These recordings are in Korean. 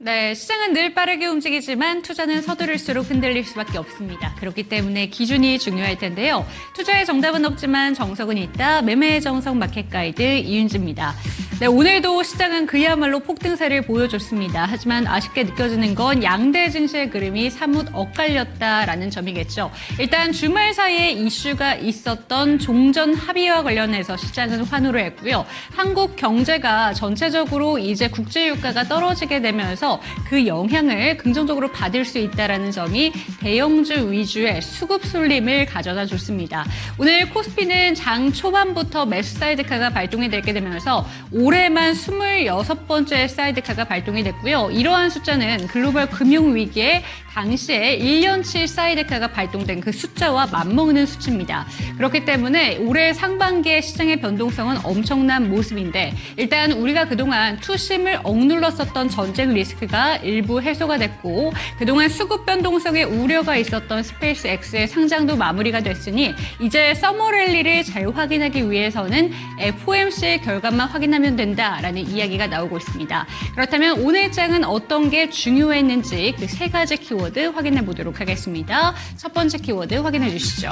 네, 시장은 늘 빠르게 움직이지만 투자는 서두를수록 흔들릴 수밖에 없습니다. 그렇기 때문에 기준이 중요할 텐데요. 투자의 정답은 없지만 정석은 있다. 매매의 정석 마켓 가이드 이윤지입니다. 네, 오늘도 시장은 그야말로 폭등세를 보여줬습니다. 하지만 아쉽게 느껴지는 건 양대 증시의 그림이 사뭇 엇갈렸다라는 점이겠죠. 일단 주말 사이에 이슈가 있었던 종전 합의와 관련해서 시장은 환호를 했고요. 한국 경제가 전체적으로 이제 국제유가가 떨어지게 되면서 그 영향을 긍정적으로 받을 수 있다는 점이 대형주 위주의 수급 쏠림을 가져다 줬습니다. 오늘 코스피는 장 초반부터 매수 사이드카가 발동이 되게 되면서 올해만 26번째 사이드카가 발동이 됐고요. 이러한 숫자는 글로벌 금융위기에 당시에 1년치 사이드카가 발동된 그 숫자와 맞먹는 수치입니다. 그렇기 때문에 올해 상반기의 시장의 변동성은 엄청난 모습인데 일단 우리가 그동안 투심을 억눌렀었던 전쟁 리스크가 일부 해소가 됐고 그동안 수급 변동성에 우려가 있었던 스페이스 X의 상장도 마무리가 됐으니 이제 서머 랠리를 잘 확인하기 위해서는 FOMC의 결과만 확인하면 된다라는 이야기가 나오고 있습니다. 그렇다면 오늘 장은 어떤 게 중요했는지 그 세 가지 키워드 확인해 보도록 하겠습니다. 첫 번째 키워드 확인해 주시죠.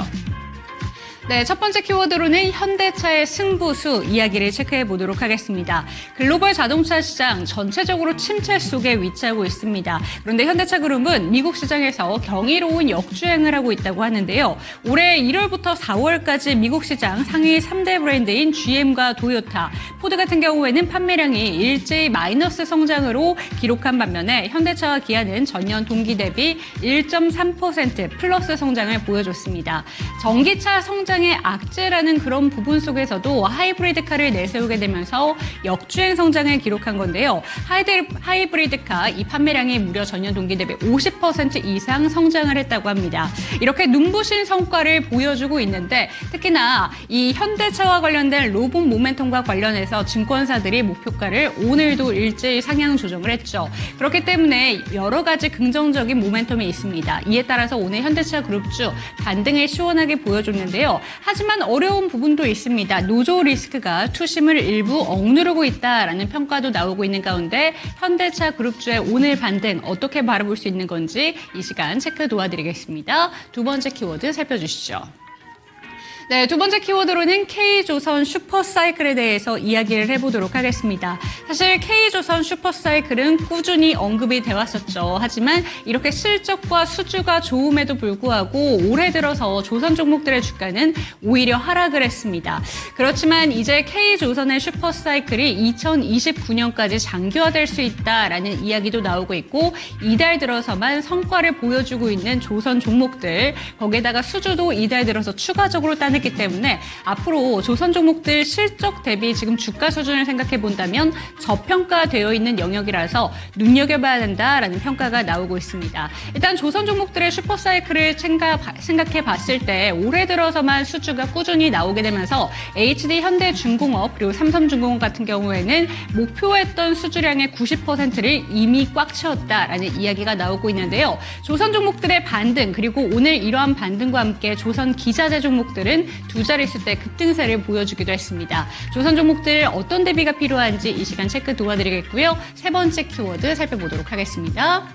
네, 첫 번째 키워드로는 현대차의 승부수 이야기를 체크해 보도록 하겠습니다. 글로벌 자동차 시장 전체적으로 침체 속에 위치하고 있습니다. 그런데 현대차 그룹은 미국 시장에서 경이로운 역주행을 하고 있다고 하는데요. 올해 1월부터 4월까지 미국 시장 상위 3대 브랜드인 GM과 도요타, 포드 같은 경우에는 판매량이 일제히 마이너스 성장으로 기록한 반면에 현대차와 기아는 전년 동기 대비 1.3% 플러스 성장을 보여줬습니다. 전기차 성장의 악재라는 그런 부분 속에서도 하이브리드카를 내세우게 되면서 역주행 성장을 기록한 건데요. 하이브리드카 이 판매량이 무려 전년 동기 대비 50% 이상 성장을 했다고 합니다. 이렇게 눈부신 성과를 보여주고 있는데 특히나 이 현대차와 관련된 로봇 모멘텀과 관련해서 증권사들이 목표가를 오늘도 일제히 상향 조정을 했죠. 그렇기 때문에 여러 가지 긍정적인 모멘텀이 있습니다. 이에 따라서 오늘 현대차 그룹주 반등을 시원하게 보여줬는데요. 하지만 어려운 부분도 있습니다. 노조 리스크가 투심을 일부 억누르고 있다라는 평가도 나오고 있는 가운데 현대차 그룹주의 오늘 반등 어떻게 바라볼 수 있는 건지 이 시간 체크 도와드리겠습니다. 두 번째 키워드 살펴주시죠. 네, 두 번째 키워드로는 K조선 슈퍼사이클에 대해서 이야기를 해보도록 하겠습니다. 사실 K조선 슈퍼사이클은 꾸준히 언급이 되어 왔었죠. 하지만 이렇게 실적과 수주가 좋음에도 불구하고 올해 들어서 조선 종목들의 주가는 오히려 하락을 했습니다. 그렇지만 이제 K조선의 슈퍼사이클이 2029년까지 장기화될 수 있다라는 이야기도 나오고 있고 이달 들어서만 성과를 보여주고 있는 조선 종목들 거기에다가 수주도 이달 들어서 추가적으로 했기 때문에 앞으로 조선 종목들 실적 대비 지금 주가 수준을 생각해 본다면 저평가되어 있는 영역이라서 눈여겨봐야 된다라는 평가가 나오고 있습니다. 일단 조선 종목들의 슈퍼사이클을 생각해 봤을 때 올해 들어서만 수주가 꾸준히 나오게 되면서 HD 현대중공업 그리고 삼성중공업 같은 경우에는 목표했던 수주량의 90%를 이미 꽉 채웠다라는 이야기가 나오고 있는데요. 조선 종목들의 반등 그리고 오늘 이러한 반등과 함께 조선 기자재 종목들은 두 자릿수 때 급등세를 보여주기도 했습니다. 조선 종목들 어떤 대비가 필요한지 이 시간 체크 도와드리겠고요. 세 번째 키워드 살펴보도록 하겠습니다.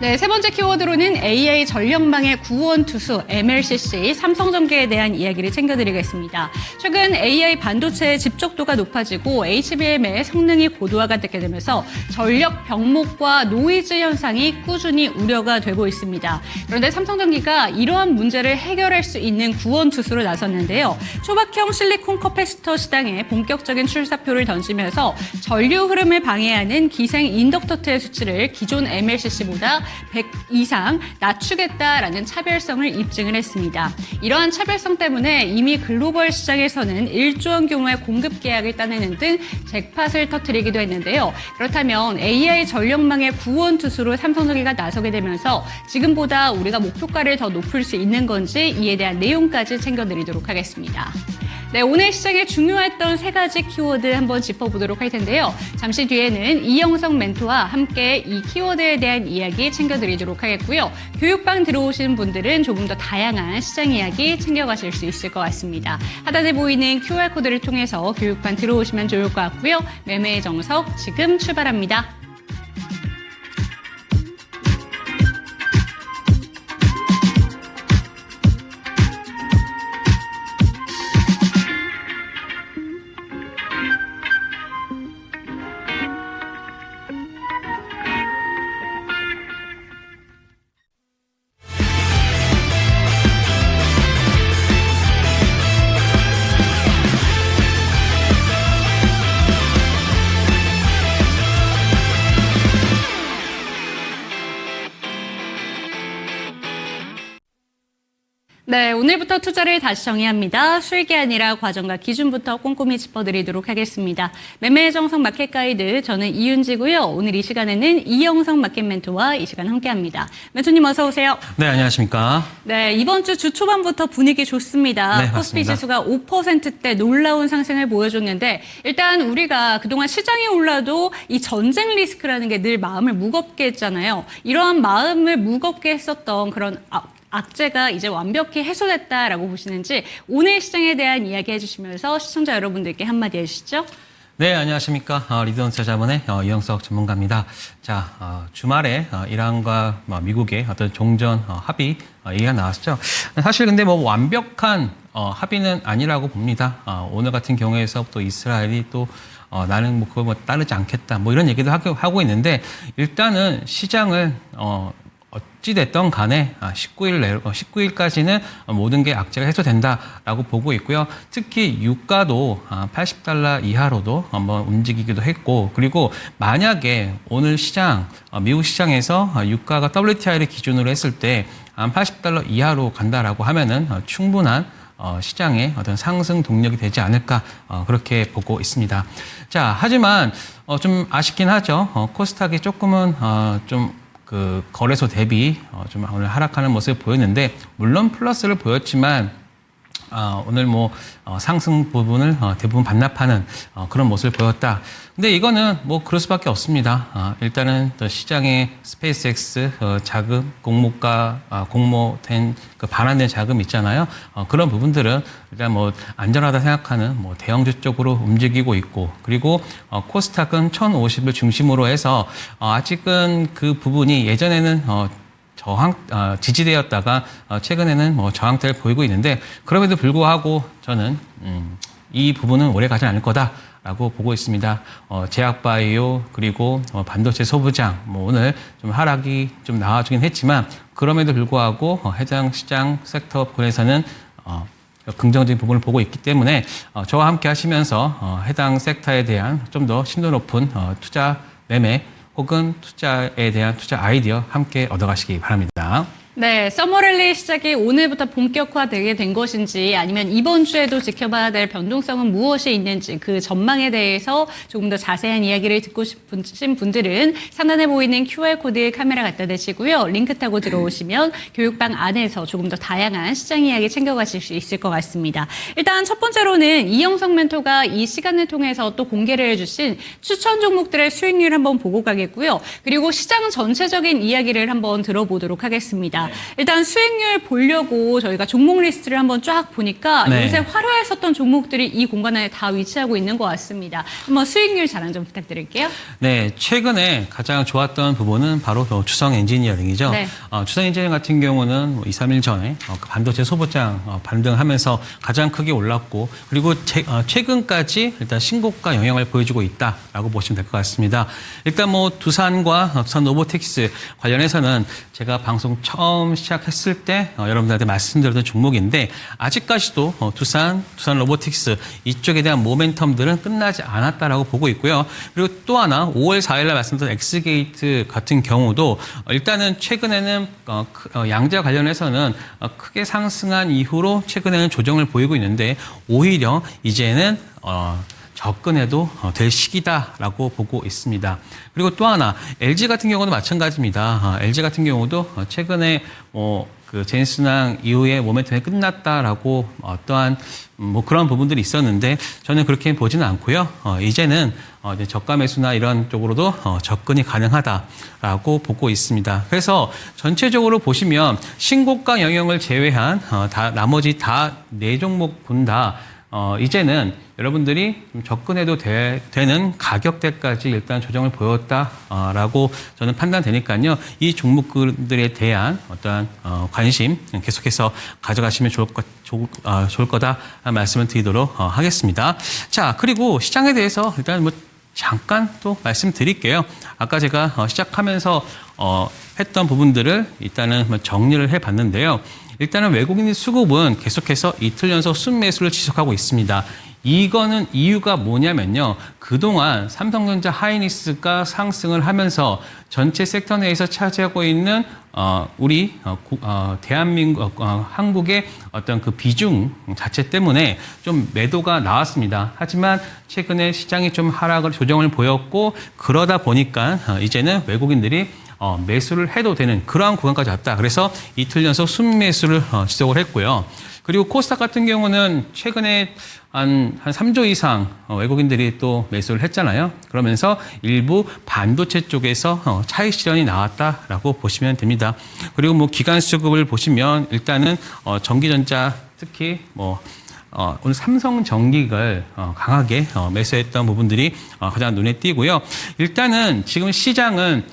네, 세 번째 키워드로는 AI 전력망의 구원투수 MLCC 삼성전기에 대한 이야기를 챙겨드리겠습니다. 최근 AI 반도체의 집적도가 높아지고 HBM의 성능이 고도화가 되게 되면서 전력 병목과 노이즈 현상이 꾸준히 우려가 되고 있습니다. 그런데 삼성전기가 이러한 문제를 해결할 수 있는 구원투수로 나섰는데요. 초박형 실리콘 커패시터 시장에 본격적인 출사표를 던지면서 전류 흐름을 방해하는 기생 인덕터트의 수치를 기존 MLCC보다 100 이상 낮추겠다라는 차별성을 입증을 했습니다. 이러한 차별성 때문에 이미 글로벌 시장에서는 1조 원 규모의 공급 계약을 따내는 등 잭팟을 터뜨리기도 했는데요. 그렇다면 AI 전력망의 구원 투수로 삼성전기가 나서게 되면서 지금보다 우리가 목표가를 더 높일 수 있는 건지 이에 대한 내용까지 챙겨드리도록 하겠습니다. 네, 오늘 시장에 중요했던 세 가지 키워드 한번 짚어보도록 할 텐데요. 잠시 뒤에는 이영석 멘토와 함께 이 키워드에 대한 이야기 챙겨드리도록 하겠고요. 교육방 들어오신 분들은 조금 더 다양한 시장 이야기 챙겨가실 수 있을 것 같습니다. 하단에 보이는 QR코드를 통해서 교육방 들어오시면 좋을 것 같고요. 매매의 정석 지금 출발합니다. 네, 오늘부터 투자를 다시 정의합니다. 수익이 아니라 과정과 기준부터 꼼꼼히 짚어드리도록 하겠습니다. 매매의 정석 마켓 가이드, 저는 이윤지고요. 오늘 이 시간에는 이영성 마켓 멘토와 이 시간 함께합니다. 멘토님 어서 오세요. 네, 안녕하십니까. 네, 이번 주 초반부터 분위기 좋습니다. 네, 코스피 맞습니다. 지수가 5%대 놀라운 상승을 보여줬는데 일단 우리가 그동안 시장이 올라도 이 전쟁 리스크라는 게 늘 마음을 무겁게 했잖아요. 이러한 마음을 무겁게 했었던 그런 악재가 이제 완벽히 해소됐다라고 보시는지 오늘 시장에 대한 이야기 해주시면서 시청자 여러분들께 한마디 해주시죠. 네, 안녕하십니까. 리더투자자문의 이영석 전문가입니다. 자, 주말에 이란과 미국의 어떤 종전 합의 얘기가 나왔죠. 사실 근데 뭐 완벽한 합의는 아니라고 봅니다. 오늘 같은 경우에서 또 이스라엘이 또 나는 뭐 그거 뭐 따르지 않겠다 뭐 이런 얘기도 하고 있는데 일단은 시장을 어찌됐던 간에 19일까지는 모든 게 악재가 해소된다라고 보고 있고요. 특히 유가도 $80 이하로도 한번 움직이기도 했고, 그리고 만약에 오늘 시장, 미국 시장에서 유가가 WTI를 기준으로 했을 때 $80 이하로 간다라고 하면은 충분한 시장의 어떤 상승 동력이 되지 않을까 그렇게 보고 있습니다. 자, 하지만 좀 아쉽긴 하죠. 코스닥이 조금은 그 거래소 대비 좀 오늘 하락하는 모습을 보였는데 물론 플러스를 보였지만 오늘 뭐 상승 부분을 대부분 반납하는 그런 모습을 보였다. 근데 이거는 뭐 그럴 수밖에 없습니다. 일단은 또 시장의 스페이스X 자금 공모된 그 반환된 자금 있잖아요. 그런 부분들은 일단 뭐 안전하다 생각하는 뭐 대형주 쪽으로 움직이고 있고, 그리고 코스닥은 1050을 중심으로 해서 아직은 그 부분이 예전에는 지지되었다가 최근에는 뭐 저항대를 보이고 있는데, 그럼에도 불구하고 저는 이 부분은 오래 가지 않을 거다라고 보고 있습니다. 제약바이오 그리고 반도체 소부장 뭐 오늘 좀 하락이 좀 나와주긴 했지만 그럼에도 불구하고 해당 시장 섹터 부분에서는 긍정적인 부분을 보고 있기 때문에 저와 함께 하시면서 해당 섹터에 대한 좀 더 심도 높은 투자 매매 혹은 투자에 대한 투자 아이디어 함께 얻어가시기 바랍니다. 네, 서머랠리 시작이 오늘부터 본격화되게 된 것인지 아니면 이번 주에도 지켜봐야 될 변동성은 무엇이 있는지 그 전망에 대해서 조금 더 자세한 이야기를 듣고 싶으신 분들은 상단에 보이는 QR코드 카메라 갖다 대시고요. 링크 타고 들어오시면 교육방 안에서 조금 더 다양한 시장 이야기 챙겨가실 수 있을 것 같습니다. 일단 첫 번째로는 이영석 멘토가 이 시간을 통해서 또 공개를 해주신 추천 종목들의 수익률 한번 보고 가겠고요. 그리고 시장 전체적인 이야기를 한번 들어보도록 하겠습니다. 일단 수익률 보려고 저희가 종목 리스트를 한번 쫙 보니까 요새 화려했었던 종목들이 이 공간 안에 다 위치하고 있는 것 같습니다. 한번 수익률 자랑 좀 부탁드릴게요. 네, 최근에 가장 좋았던 부분은 바로 추성 엔지니어링이죠. 네. 추성 엔지니어링 같은 경우는 뭐 2, 3일 전에 반도체 소부장 반등하면서 가장 크게 올랐고, 그리고 최근까지 일단 신고가 영향을 보여주고 있다라고 보시면 될 것 같습니다. 일단 뭐 두산 로보틱스 관련해서는 제가 방송 처음 시작했을 때 여러분들한테 말씀드렸던 종목인데 아직까지도 두산 로보틱스 이쪽에 대한 모멘텀들은 끝나지 않았다라고 보고 있고요. 그리고 또 하나 5월 4일날 말씀드린 엑스게이트 같은 경우도 일단은 최근에는 양자 관련해서는 크게 상승한 이후로 최근에는 조정을 보이고 있는데 오히려 이제는 접근해도 될 시기다라고 보고 있습니다. 그리고 또 하나 LG 같은 경우도 마찬가지입니다. LG 같은 경우도 최근에 그 제인순환 이후에 모멘텀이 끝났다라고 어떠한 뭐 그런 부분들이 있었는데 저는 그렇게 보지는 않고요. 이제는 이제 저가 매수나 이런 쪽으로도 접근이 가능하다라고 보고 있습니다. 그래서 전체적으로 보시면 신고가 영역을 제외한 나머지 다 4종목 본다. 이제는 여러분들이 좀 접근해도 되는 가격대까지 일단 조정을 보였다라고 저는 판단되니까요. 이 종목들에 대한 어떠한 관심 계속해서 가져가시면 좋을 거다 말씀을 드리도록 하겠습니다. 자, 그리고 시장에 대해서 일단 뭐 잠깐 또 말씀드릴게요. 아까 제가 시작하면서 했던 부분들을 일단은 정리를 해봤는데요. 일단은 외국인 수급은 계속해서 이틀 연속 순매수를 지속하고 있습니다. 이거는 이유가 뭐냐면요. 그동안 삼성전자 하이닉스가 상승을 하면서 전체 섹터 내에서 차지하고 있는 우리 대한민국 한국의 어떤 그 비중 자체 때문에 좀 매도가 나왔습니다. 하지만 최근에 시장이 좀 하락을 조정을 보였고 그러다 보니까 이제는 외국인들이 매수를 해도 되는 그러한 구간까지 왔다. 그래서 이틀 연속 순매수를 지속을 했고요. 그리고 코스닥 같은 경우는 최근에 한 3조 이상 외국인들이 또 매수를 했잖아요. 그러면서 일부 반도체 쪽에서 차익 실현이 나왔다라고 보시면 됩니다. 그리고 뭐 기관 수급을 보시면 일단은 전기전자 특히 오늘 삼성전기를 강하게 매수했던 부분들이 가장 눈에 띄고요. 일단은 지금 시장은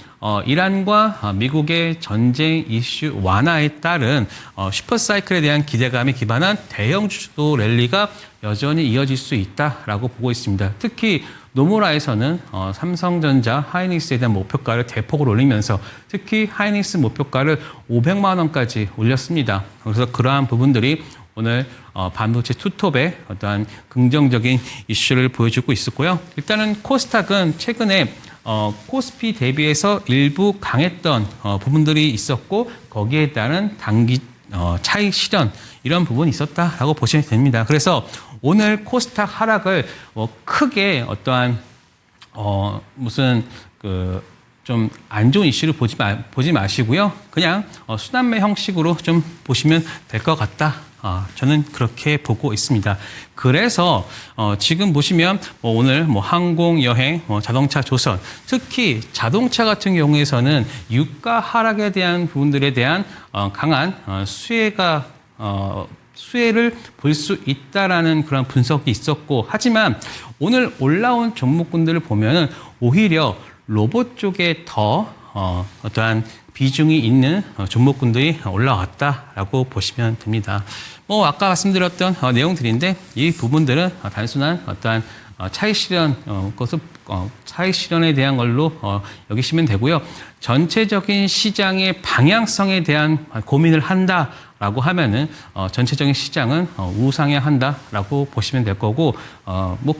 이란과 미국의 전쟁 이슈 완화에 따른 슈퍼사이클에 대한 기대감에 기반한 대형 주도 랠리가 여전히 이어질 수 있다라고 보고 있습니다. 특히 노무라에서는 삼성전자 하이닉스에 대한 목표가를 대폭으로 올리면서 특히 하이닉스 목표가를 500만 원까지 올렸습니다. 그래서 그러한 부분들이 오늘 반도체 투톱의 어떠한 긍정적인 이슈를 보여주고 있었고요. 일단은 코스닥은 최근에 코스피 대비해서 일부 강했던 부분들이 있었고 거기에 따른 단기 차익 실현 이런 부분이 있었다라고 보시면 됩니다. 그래서 오늘 코스닥 하락을 크게 어떠한 무슨 좀 안 좋은 이슈를 보지 마시고요. 그냥 순환매 형식으로 좀 보시면 될 것 같다. 저는 그렇게 보고 있습니다. 그래서 지금 보시면 오늘 항공, 여행, 자동차, 조선, 특히 자동차 같은 경우에서는 유가 하락에 대한 부분들에 대한 강한 수혜를 볼 수 있다라는 그런 분석이 있었고, 하지만 오늘 올라온 종목군들을 보면은 오히려 로봇 쪽에 더 어떠한 비중이 있는 종목군들이 올라왔다라고 보시면 됩니다. 아까 말씀드렸던 내용들인데 이 부분들은 단순한 어떠한 차익 실현 차익 실현에 대한 걸로 여기시면 되고요. 전체적인 시장의 방향성에 대한 고민을 한다라고 하면은 전체적인 시장은 우상향한다라고 보시면 될 거고,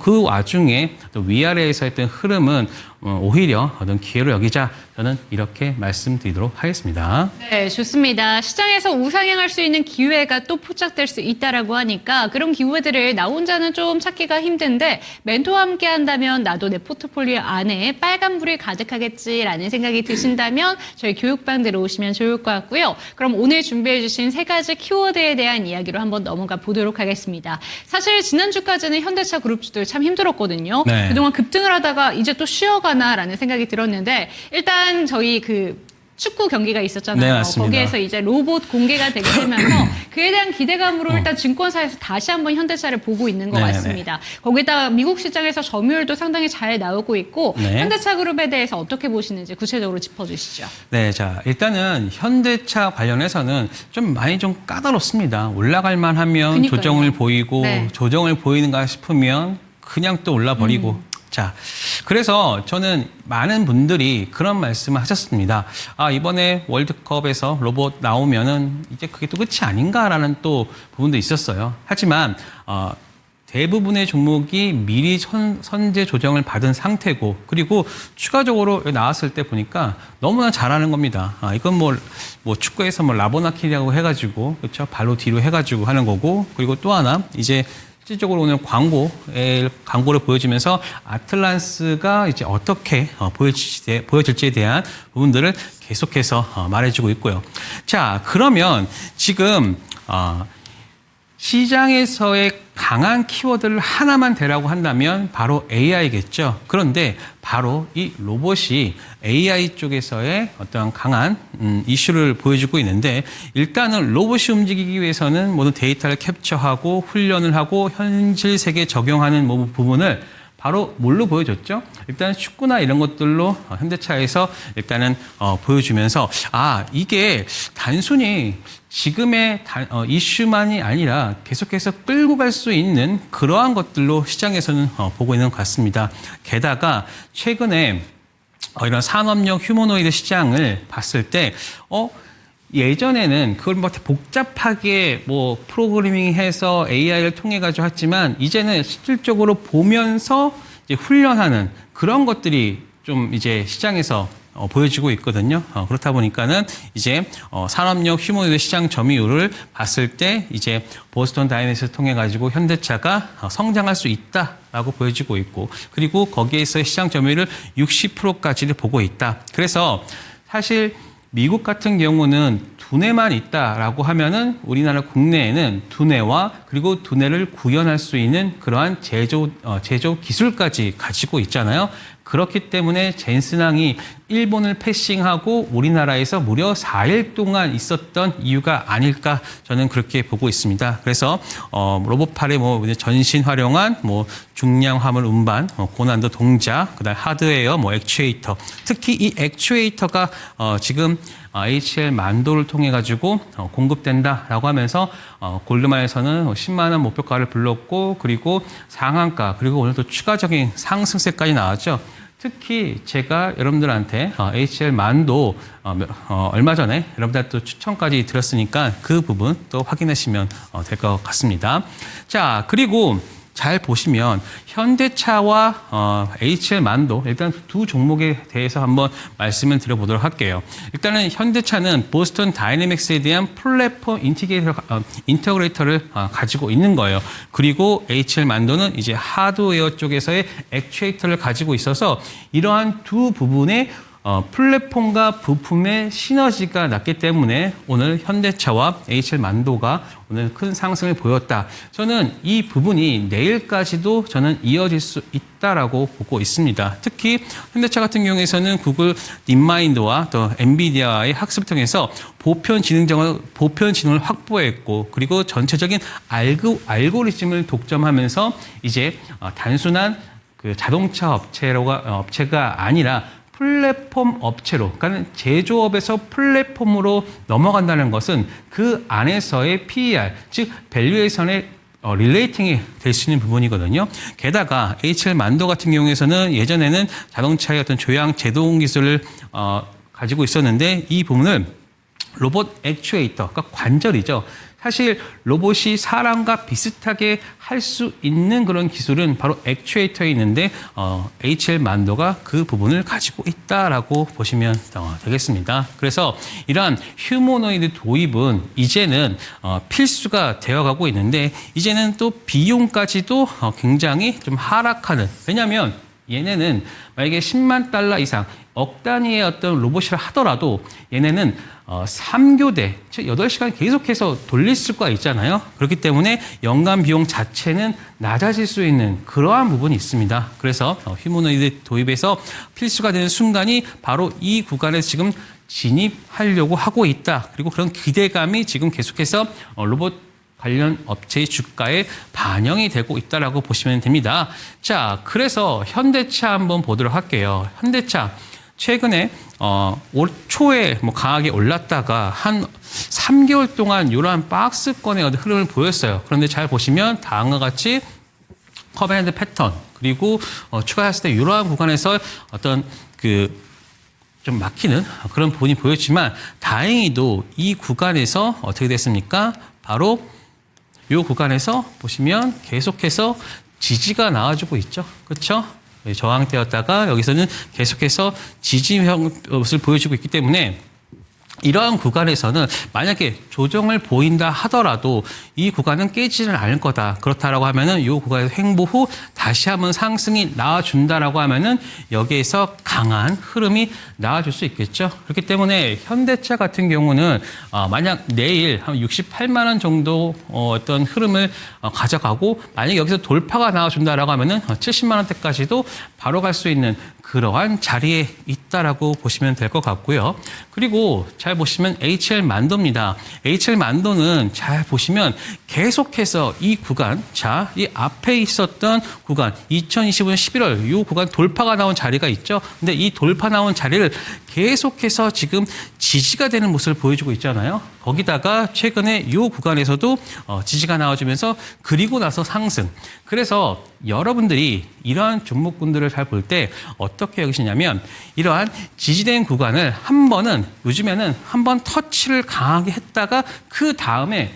그 와중에 또 위아래에서 했던 흐름은 오히려 어떤 기회로 여기자, 저는 이렇게 말씀드리도록 하겠습니다. 네, 좋습니다. 시장에서 우상향할 수 있는 기회가 또 포착될 수 있다라고 하니까 그런 기회들을 나 혼자는 좀 찾기가 힘든데 멘토와 함께 한다면 나도 내 포트폴리오 안에 빨간불이 가득하겠지라는 생각이 드신다면 저희 교육방 들어오시면 좋을 것 같고요. 그럼 오늘 준비해 주신 세 가지 키워드에 대한 이야기로 한번 넘어가 보도록 하겠습니다. 사실 지난주까지는 현대차 그룹주들 참 힘들었거든요. 네. 그동안 급등을 하다가 이제 또 쉬어가나라는 생각이 들었는데 일단 저희 축구 경기가 있었잖아요. 네, 맞습니다. 거기에서 이제 로봇 공개가 되게 되면서 그에 대한 기대감으로 일단 증권사에서 다시 한번 현대차를 보고 있는 것 네, 같습니다. 거기다 미국 시장에서 점유율도 상당히 잘 나오고 있고 네. 현대차 그룹에 대해서 어떻게 보시는지 구체적으로 짚어주시죠. 네, 자, 일단은 현대차 관련해서는 좀 많이 좀 까다롭습니다. 올라갈 만하면 그러니까요. 조정을 보이고 네. 조정을 보이는가 싶으면 그냥 또 올라버리고. 자, 그래서 저는 많은 분들이 그런 말씀을 하셨습니다. 이번에 월드컵에서 로봇 나오면은 이제 그게 또 끝이 아닌가라는 또 부분도 있었어요. 하지만 대부분의 종목이 미리 선제 조정을 받은 상태고, 그리고 추가적으로 나왔을 때 보니까 너무나 잘하는 겁니다. 이건 축구에서 라보나키라고 해가지고, 그렇죠? 발로 뒤로 해가지고 하는 거고, 그리고 또 하나, 이제 실질적으로 오늘 광고를 보여주면서 아틀란스가 이제 어떻게 보여질지에 대한 부분들을 계속해서 말해주고 있고요. 자, 그러면 지금 시장에서의 강한 키워드를 하나만 대라고 한다면 바로 AI겠죠. 그런데 바로 이 로봇이 AI 쪽에서의 어떤 강한 이슈를 보여주고 있는데, 일단은 로봇이 움직이기 위해서는 모든 데이터를 캡처하고 훈련을 하고 현실 세계에 적용하는 부분을 바로 뭘로 보여줬죠? 일단 축구나 이런 것들로 현대차에서 일단은 보여주면서 이게 단순히 지금의 이슈만이 아니라 계속해서 끌고 갈 수 있는 그러한 것들로 시장에서는 보고 있는 것 같습니다. 게다가 최근에 이런 산업용 휴머노이드 시장을 봤을 때 예전에는 그걸 뭐 복잡하게 뭐 프로그래밍해서 AI를 통해 가지고 했지만 이제는 실질적으로 보면서 이제 훈련하는 그런 것들이 좀 이제 시장에서 보여지고 있거든요. 그렇다 보니까는 이제 산업용 휴머노이드 시장 점유율을 봤을 때 이제 보스턴 다이내믹스를 통해 가지고 현대차가 성장할 수 있다라고 보여지고 있고, 그리고 거기에서 시장 점유율을 60%까지를 보고 있다. 그래서 사실 미국 같은 경우는 두뇌만 있다라고 하면은 우리나라 국내에는 두뇌와 그리고 두뇌를 구현할 수 있는 그러한 제조 기술까지 가지고 있잖아요. 그렇기 때문에 젠슨항이 일본을 패싱하고 우리나라에서 무려 4일 동안 있었던 이유가 아닐까 저는 그렇게 보고 있습니다. 그래서 로봇팔의 뭐 전신 활용한 뭐 중량 화물 운반, 고난도 동작, 그다음 하드웨어, 뭐 액추에이터, 특히 이 액추에이터가 지금 HL 만도를 통해 가지고 공급된다라고 하면서 골드만에서는 10만 원 목표가를 불렀고, 그리고 상한가, 그리고 오늘 또 추가적인 상승세까지 나왔죠. 특히 제가 여러분들한테 HL 만도 얼마 전에 여러분들한테 또 추천까지 드렸으니까 그 부분 또 확인하시면 될 것 같습니다. 자, 그리고 잘 보시면 현대차와 HL 만도, 일단 두 종목에 대해서 한번 말씀을 드려보도록 할게요. 일단은 현대차는 보스턴 다이내믹스에 대한 플랫폼 인터그레이터를 가지고 있는 거예요. 그리고 HL 만도는 이제 하드웨어 쪽에서의 액추에이터를 가지고 있어서 이러한 두 부분의 플랫폼과 부품의 시너지가 났기 때문에 오늘 현대차와 HL 만도가 오늘 큰 상승을 보였다. 저는 이 부분이 내일까지도 저는 이어질 수 있다라고 보고 있습니다. 특히 현대차 같은 경우에서는 구글 딥마인드와 또 엔비디아의 학습을 통해서 보편 지능을 확보했고, 그리고 전체적인 알고리즘을 독점하면서 이제 단순한 그 자동차 업체가 아니라 플랫폼 업체로, 그러니까 제조업에서 플랫폼으로 넘어간다는 것은 그 안에서의 PER, 즉 밸류에이션의 릴레이팅이 될 수 있는 부분이거든요. 게다가 HL 만도 같은 경우에서는 예전에는 자동차의 어떤 조향 제동 기술을 가지고 있었는데 이 부분을 로봇 액추에이터, 그러니까 관절이죠. 사실 로봇이 사람과 비슷하게 할 수 있는 그런 기술은 바로 액추에이터에 있는데 HL 만도가 그 부분을 가지고 있다라고 보시면 되겠습니다. 그래서 이러한 휴머노이드 도입은 이제는 필수가 되어가고 있는데, 이제는 또 비용까지도 굉장히 좀 하락하는, 왜냐하면 얘네는 만약에 10만 달러 이상 억 단위의 어떤 로봇이라 하더라도 얘네는 3교대, 즉 8시간 계속해서 돌릴 수가 있잖아요. 그렇기 때문에 연간 비용 자체는 낮아질 수 있는 그러한 부분이 있습니다. 그래서 휴머노이드 도입에서 필수가 되는 순간이 바로 이 구간에 지금 진입하려고 하고 있다. 그리고 그런 기대감이 지금 계속해서 로봇 관련 업체의 주가에 반영이 되고 있다라고 보시면 됩니다. 자, 그래서 현대차 한번 보도록 할게요. 현대차 최근에 올 초에 뭐 강하게 올랐다가 한 3개월 동안 이러한 박스권의 흐름을 보였어요. 그런데 잘 보시면 다음과 같이 커브핸드 패턴, 그리고 추가했을 때 이러한 구간에서 어떤 좀 막히는 그런 부분이 보였지만, 다행히도 이 구간에서 어떻게 됐습니까? 바로 이 구간에서 보시면 계속해서 지지가 나와주고 있죠. 그렇죠? 저항대였다가 여기서는 계속해서 지지형 모습을 보여주고 있기 때문에 이러한 구간에서는 만약에 조정을 보인다 하더라도 이 구간은 깨지는 않을 거다. 그렇다라고 하면은 이 구간에서 횡보 후 다시 한번 상승이 나와준다라고 하면은 여기에서 강한 흐름이 나와줄 수 있겠죠. 그렇기 때문에 현대차 같은 경우는 만약 내일 한 68만 원 정도 어떤 흐름을 가져가고, 만약 여기서 돌파가 나와준다라고 하면은 70만 원대까지도 바로 갈 수 있는 그러한 자리에 있다라고 보시면 될 것 같고요. 그리고 잘 보시면 HL 만도입니다. HL 만도는 잘 보시면 계속해서 이 구간, 자, 이 앞에 있었던 구간, 2025년 11월 이 구간 돌파가 나온 자리가 있죠. 근데 이 돌파 나온 자리를 계속해서 지금 지지가 되는 모습을 보여주고 있잖아요. 거기다가 최근에 이 구간에서도 지지가 나와주면서 그리고 나서 상승. 그래서 여러분들이 이러한 종목군들을 잘 볼 때 어떻게 여기시냐면 이러한 지지된 구간을 요즘에는 한 번 터치를 강하게 했다가 그 다음에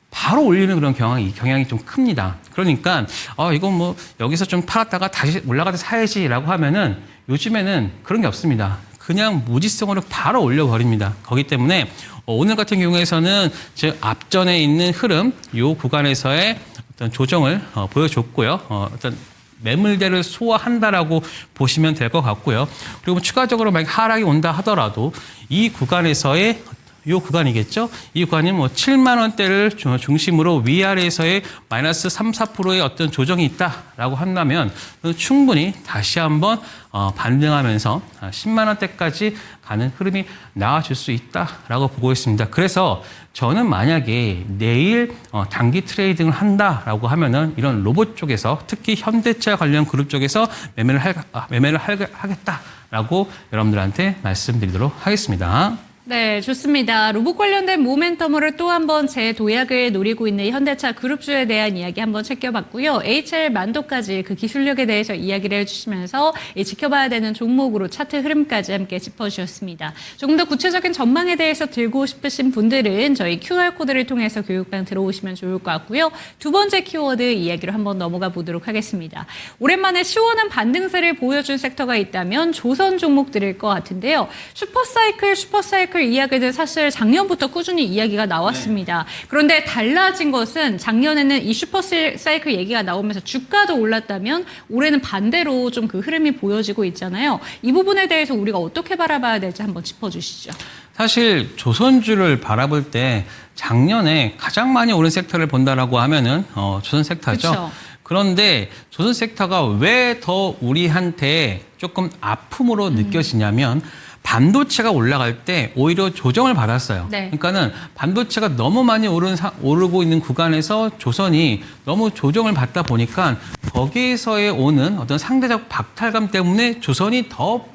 바로 올리는 그런 경향이 좀 큽니다. 그러니까 이거 뭐 여기서 좀 팔았다가 다시 올라가서 사야지라고 하면은 요즘에는 그런 게 없습니다. 그냥 무지성으로 바로 올려버립니다. 거기 때문에 오늘 같은 경우에서는 즉 앞전에 있는 흐름 이 구간에서의 어떤 조정을 보여줬고요. 어떤 매물대를 소화한다라고 보시면 될 것 같고요. 그리고 추가적으로 만약 하락이 온다 하더라도 이 구간에서의 이 구간이겠죠. 이 구간이 뭐 7만 원대를 중심으로 위아래에서의 마이너스 3, 4%의 어떤 조정이 있다라고 한다면 충분히 다시 한번 반등하면서 10만 원대까지 가는 흐름이 나와줄 수 있다라고 보고 있습니다. 그래서 저는 만약에 내일 단기 트레이딩을 한다라고 하면은 이런 로봇 쪽에서 특히 현대차 관련 그룹 쪽에서 매매를 하겠다라고 여러분들한테 말씀드리도록 하겠습니다. 네, 좋습니다. 로봇 관련된 모멘텀으로 또 한 번 재도약을 노리고 있는 현대차 그룹주에 대한 이야기 한번 챙겨봤고요. HL 만도까지 그 기술력에 대해서 이야기를 해주시면서 지켜봐야 되는 종목으로 차트 흐름까지 함께 짚어주셨습니다. 조금 더 구체적인 전망에 대해서 들고 싶으신 분들은 저희 QR코드를 통해서 교육방 들어오시면 좋을 것 같고요. 두 번째 키워드 이야기로 한번 넘어가 보도록 하겠습니다. 오랜만에 시원한 반등세를 보여준 섹터가 있다면 조선 종목들일 것 같은데요. 슈퍼사이클 이야기는 사실 작년부터 꾸준히 이야기가 나왔습니다. 그런데 달라진 것은 작년에는 이 슈퍼사이클 얘기가 나오면서 주가도 올랐다면 올해는 반대로 좀 그 흐름이 보여지고 있잖아요. 이 부분에 대해서 우리가 어떻게 바라봐야 될지 한번 짚어주시죠. 사실 조선주를 바라볼 때 작년에 가장 많이 오른 섹터를 본다라고 하면은 조선 섹터죠. 그쵸. 그런데 조선 섹터가 왜 더 우리한테 조금 아픔으로 느껴지냐면 반도체가 올라갈 때 오히려 조정을 받았어요. 네. 그러니까는 반도체가 너무 많이 오르고 있는 구간에서 조선이 너무 조정을 받다 보니까 거기에서의 오는 어떤 상대적 박탈감 때문에 조선이 더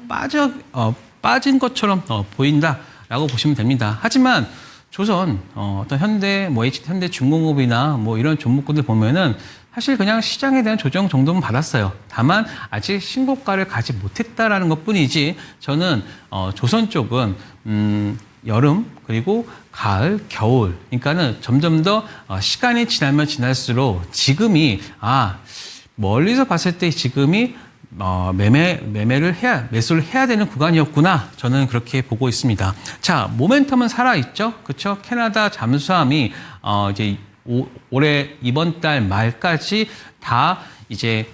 빠진 것처럼 보인다라고 보시면 됩니다. 하지만 조선, 어떤 현대, 현대중공업이나 이런 종목군들 보면은 사실 그냥 시장에 대한 조정 정도는 받았어요. 다만 아직 신고가를 가지 못했다라는 것 뿐이지 저는 조선 쪽은 여름 그리고 가을, 겨울 그러니까는 점점 더 시간이 지나면 지날수록 지금이 멀리서 봤을 때 지금이 매수를 해야 되는 구간이었구나. 저는 그렇게 보고 있습니다. 자, 모멘텀은 살아있죠? 그렇죠? 캐나다 잠수함이, 이제 올해 이번 달 말까지 다 이제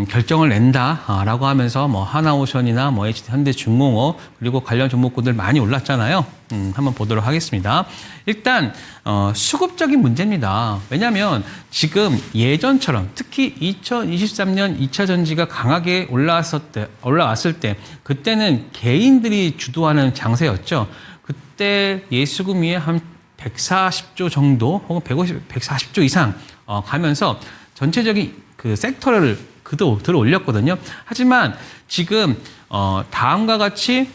결정을 낸다라고 하면서 하나오션이나 현대중공업 그리고 관련 종목군들 많이 올랐잖아요. 한번 보도록 하겠습니다. 일단 수급적인 문제입니다. 왜냐하면 지금 예전처럼 특히 2023년 2차 전지가 강하게 올라왔을 때 그때는 개인들이 주도하는 장세였죠. 그때 예수금이 한 140조 정도 혹은 140조 이상 가면서 전체적인 그 섹터를 들어 올렸거든요. 하지만 지금 다음과 같이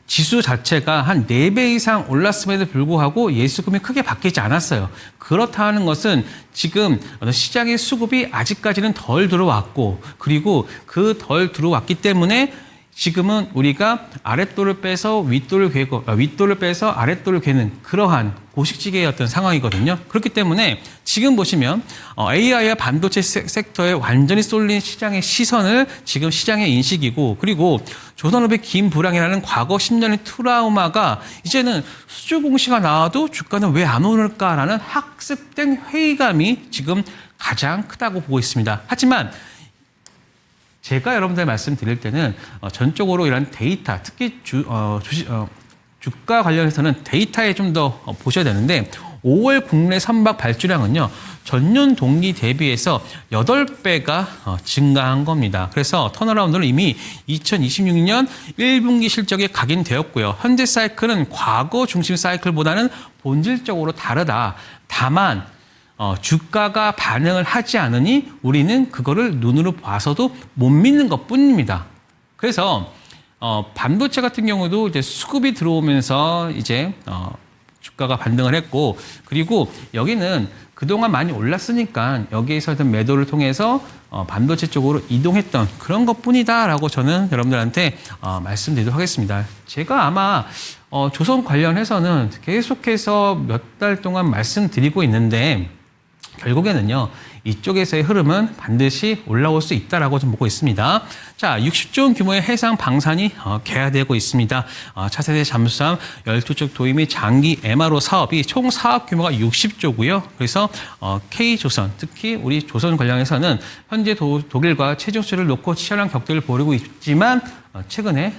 지수 자체가 한 4배 이상 올랐음에도 불구하고 예수금이 크게 바뀌지 않았어요. 그렇다는 것은 지금 시장의 수급이 아직까지는 덜 들어왔고 그리고 그 덜 들어왔기 때문에 지금은 우리가 아랫돌을 빼서 윗돌을 괴고 윗돌을 빼서 아랫돌을 괴는 그러한 고식지계의 어떤 상황이거든요. 그렇기 때문에 지금 보시면 AI와 반도체 섹터에 완전히 쏠린 시장의 시선을 지금 시장의 인식이고 그리고 조선업의 긴 불황이라는 과거 10년의 트라우마가 이제는 수주 공시가 나와도 주가는 왜 안 오를까라는 학습된 회의감이 지금 가장 크다고 보고 있습니다. 하지만 제가 여러분들 말씀드릴 때는 전적으로 이런 데이터, 특히 주가 관련해서는 데이터에 좀 더 보셔야 되는데 5월 국내 선박 발주량은요. 전년 동기 대비해서 8배가 증가한 겁니다. 그래서 턴어라운드는 이미 2026년 1분기 실적에 각인되었고요. 현재 사이클은 과거 중심 사이클보다는 본질적으로 다르다. 다만 주가가 반응을 하지 않으니 우리는 그거를 눈으로 봐서도 못 믿는 것 뿐입니다. 그래서 반도체 같은 경우도 이제 수급이 들어오면서 이제 주가가 반등을 했고, 그리고 여기는 그동안 많이 올랐으니까 여기에서 어떤 매도를 통해서 반도체 쪽으로 이동했던 그런 것뿐이다라고 저는 여러분들한테 말씀드리도록 하겠습니다. 제가 아마 조선 관련해서는 계속해서 몇 달 동안 말씀드리고 있는데 결국에는요, 이쪽에서의 흐름은 반드시 올라올 수 있다라고 좀 보고 있습니다. 자, 60조 원 규모의 해상 방산이 개화되고 있습니다. 차세대 잠수함 12쪽 도입 및 장기 MRO 사업이 총 사업 규모가 60조고요. 그래서 K조선, 특히 우리 조선 관련해서는 현재 독일과 최종 수주를 놓고 치열한 격돌을 벌이고 있지만 최근에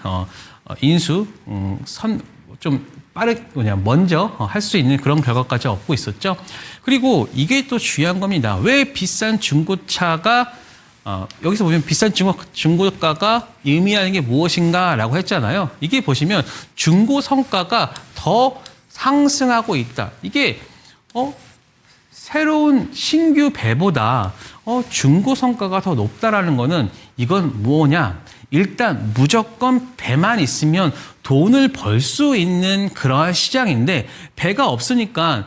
인수 좀 먼저 할 수 있는 그런 결과까지 얻고 있었죠. 그리고 이게 또 중요한 겁니다. 왜 비싼 중고차가 여기서 보면 비싼 중고가가 의미하는 게 무엇인가라고 했잖아요. 이게 보시면 중고 성가가 더 상승하고 있다. 이게 새로운 신규 배보다 중고 성가가 더 높다라는 거는 이건 뭐냐? 일단 무조건 배만 있으면 돈을 벌 수 있는 그러한 시장인데 배가 없으니까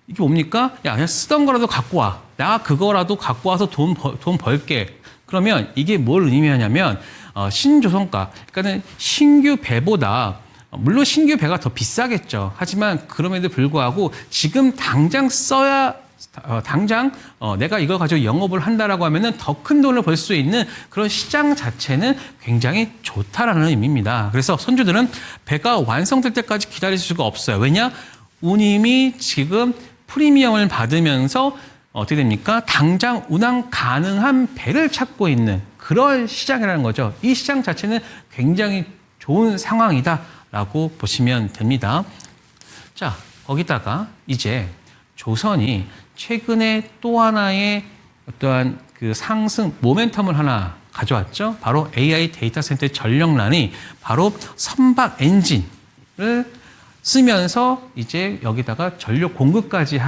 이게 뭡니까? 야, 그냥 쓰던 거라도 갖고 와. 나 그거라도 갖고 와서 돈 벌게. 그러면 이게 뭘 의미하냐면 신조선가, 그러니까는 신규 배보다 물론 신규 배가 더 비싸겠죠. 하지만 그럼에도 불구하고 지금 당장 내가 이거 가지고 영업을 한다라고 하면은 더 큰 돈을 벌 수 있는 그런 시장 자체는 굉장히 좋다라는 의미입니다. 그래서 선주들은 배가 완성될 때까지 기다릴 수가 없어요. 왜냐? 운임이 지금 프리미엄을 받으면서 어떻게 됩니까? 당장 운항 가능한 배를 찾고 있는 그런 시장이라는 거죠. 이 시장 자체는 굉장히 좋은 상황이다라고 보시면 됩니다. 자, 거기다가 이제 조선이 최근에 또 하나의 어떠한 그 상승 모멘텀을 하나 가져왔죠. 바로 AI 데이터 센터 전력난이 바로 선박 엔진을 쓰면서 이제 여기다가 전력 공급까지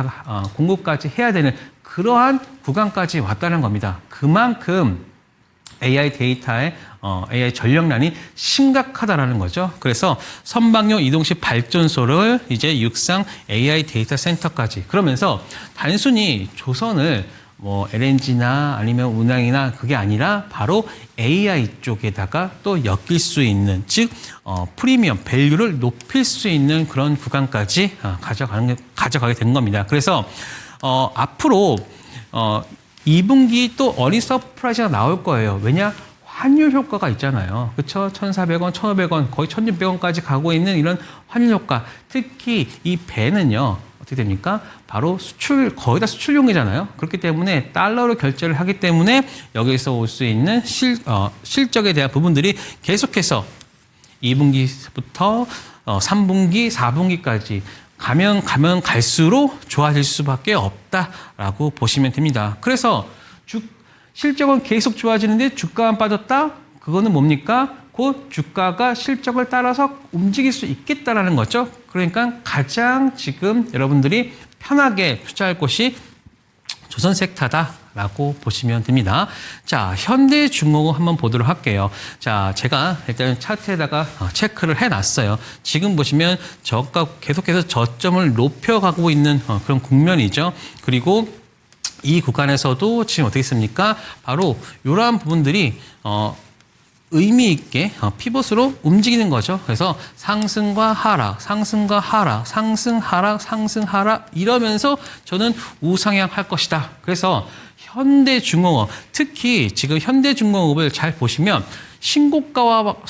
해야 되는 그러한 구간까지 왔다는 겁니다. 그만큼 AI 데이터의 AI 전력난이 심각하다라는 거죠. 그래서 선박용 이동식 발전소를 이제 육상 AI 데이터 센터까지, 그러면서 단순히 조선을 뭐 LNG나 아니면 운항이나 그게 아니라 바로 AI 쪽에다가 또 엮일 수 있는, 즉 프리미엄 밸류를 높일 수 있는 그런 구간까지 가져가게 된 겁니다. 그래서 앞으로 2분기 또 어닝 서프라이즈가 나올 거예요. 왜냐? 환율 효과가 있잖아요. 그렇죠? 1,400원, 1,500원, 거의 1,600원까지 가고 있는 이런 환율 효과. 특히 이 배는요, 어떻게 됩니까? 바로 거의 다 수출용이잖아요. 그렇기 때문에 달러로 결제를 하기 때문에 여기서 올 수 있는 실적에 대한 부분들이 계속해서 2분기부터 3분기, 4분기까지 가면 갈수록 좋아질 수밖에 없다라고 보시면 됩니다. 그래서 실적은 계속 좋아지는데 주가만 빠졌다? 그거는 뭡니까? 곧 주가가 실적을 따라서 움직일 수 있겠다라는 거죠. 그러니까 가장 지금 여러분들이 편하게 투자할 곳이 조선 섹터다라고 보시면 됩니다. 자, 현대중공업 한번 보도록 할게요. 자, 제가 일단 차트에다가 체크를 해놨어요. 지금 보시면 저가 계속해서 저점을 높여가고 있는 그런 국면이죠. 그리고 이 구간에서도 지금 어떻게 있습니까? 바로 이러한 부분들이 의미 있게 피벗으로 움직이는 거죠. 그래서 상승과 하락, 상승과 하락, 상승, 하락, 상승, 하락 이러면서 저는 우상향 할 것이다. 그래서 현대중공업, 특히 지금 현대중공업을 잘 보시면 신고가에서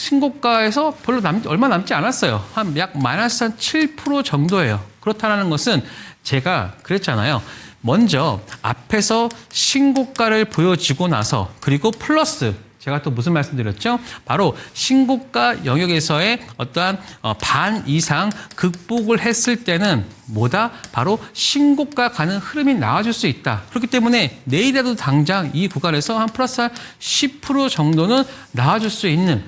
별로 얼마 남지 않았어요. 한 약 마이너스 한 7% 정도예요. 그렇다는 것은 제가 그랬잖아요. 먼저 앞에서 신고가를 보여주고 나서, 그리고 플러스 제가 또 무슨 말씀드렸죠? 바로 신고가 영역에서의 어떠한 반 이상 극복을 했을 때는 뭐다? 바로 신고가 가는 흐름이 나와줄 수 있다. 그렇기 때문에 내일에도 당장 이 구간에서 한 플러스 한 10% 정도는 나와줄 수 있는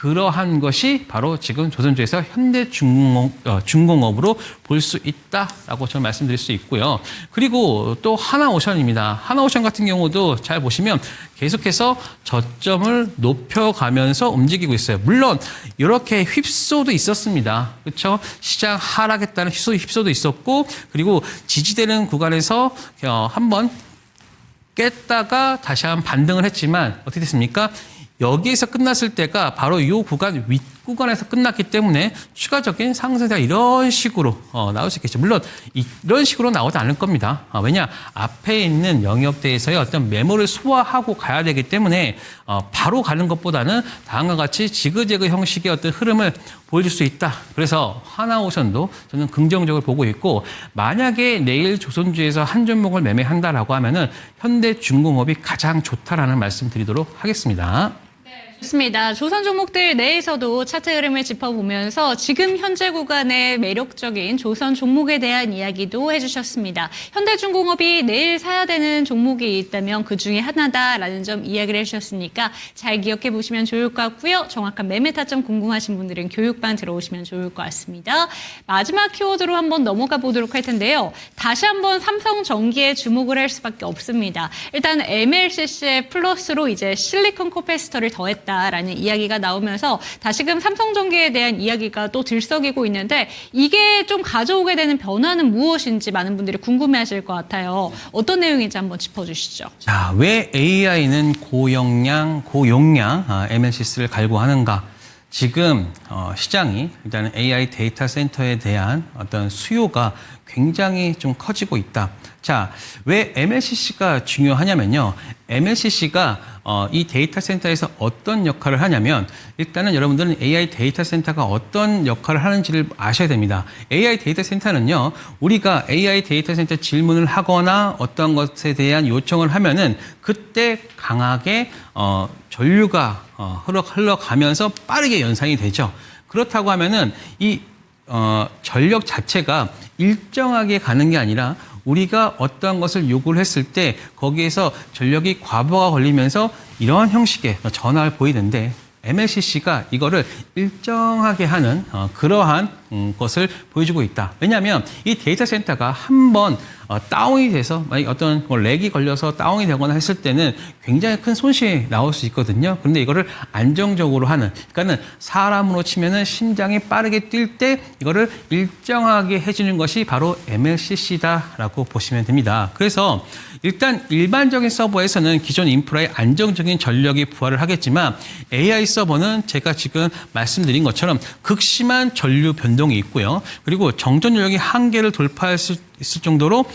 그러한 것이 바로 지금 조선주에서 현대중공업으로 볼 수 있다라고 저는 말씀드릴 수 있고요. 그리고 또 하나오션입니다. 하나오션 같은 경우도 잘 보시면 계속해서 저점을 높여가면서 움직이고 있어요. 물론 이렇게 휩소도 있었습니다. 그렇죠? 시장 하락했다는 휩소도 있었고, 그리고 지지되는 구간에서 한번 깼다가 다시 한번 반등을 했지만 어떻게 됐습니까? 여기에서 끝났을 때가 바로 이 구간 윗구간에서 끝났기 때문에 추가적인 상승세가 이런 식으로 나올 수 있겠죠. 물론 이런 식으로 나오지 않을 겁니다. 왜냐? 앞에 있는 영역대에서의 어떤 매물을 소화하고 가야 되기 때문에 바로 가는 것보다는 다음과 같이 지그재그 형식의 어떤 흐름을 보여줄 수 있다. 그래서 하나오션도 저는 긍정적으로 보고 있고, 만약에 내일 조선주에서 한 종목을 매매한다라고 하면은 현대중공업이 가장 좋다라는 말씀 드리도록 하겠습니다. 좋습니다. 조선 종목들 내에서도 차트 흐름을 짚어보면서 지금 현재 구간의 매력적인 조선 종목에 대한 이야기도 해주셨습니다. 현대중공업이 내일 사야 되는 종목이 있다면 그 중에 하나다라는 점 이야기를 해주셨으니까 잘 기억해 보시면 좋을 것 같고요. 정확한 매매 타점 궁금하신 분들은 교육방 들어오시면 좋을 것 같습니다. 마지막 키워드로 한번 넘어가 보도록 할 텐데요. 다시 한번 삼성전기에 주목을 할 수밖에 없습니다. 일단 MLCC의 플러스로 이제 실리콘 코패시터를 더했다. 라는 이야기가 나오면서 다시금 삼성전기에 대한 이야기가 또 들썩이고 있는데, 이게 좀 가져오게 되는 변화는 무엇인지 많은 분들이 궁금해하실 것 같아요. 어떤 내용인지 한번 짚어주시죠. 자, 왜 AI는 고용량 MLCC를 갈구하는가? 지금 시장이 일단은 AI 데이터 센터에 대한 어떤 수요가 굉장히 좀 커지고 있다. 자, 왜 MLCC가 중요하냐면요. MLCC가 이 데이터 센터에서 어떤 역할을 하냐면, 일단은 여러분들은 AI 데이터 센터가 어떤 역할을 하는지를 아셔야 됩니다. AI 데이터 센터는요, 우리가 AI 데이터 센터 질문을 하거나 어떤 것에 대한 요청을 하면은 그때 강하게 전류가 흘러가면서 빠르게 연상이 되죠. 그렇다고 하면은 이 전력 자체가 일정하게 가는 게 아니라, 우리가 어떠한 것을 요구를 했을 때 거기에서 전력이 과부하가 걸리면서 이러한 형식의 전압을 보이는데, MLCC가 이거를 일정하게 하는 그러한 것을 보여주고 있다. 왜냐하면 이 데이터 센터가 한번 다운이 돼서, 만약 어떤 렉이 걸려서 다운이 되거나 했을 때는 굉장히 큰 손실이 나올 수 있거든요. 그런데 이거를 안정적으로 하는, 그러니까는 사람으로 치면은 심장이 빠르게 뛸 때 이거를 일정하게 해주는 것이 바로 MLCC다라고 보시면 됩니다. 그래서 일단 일반적인 서버에서는 기존 인프라에 안정적인 전력이 부하를 하겠지만, AI 서버는 제가 지금 말씀드린 것처럼 극심한 전류 변동이 있고요. 그리고 정전 요령이 한계를 돌파할 수 있을 정도로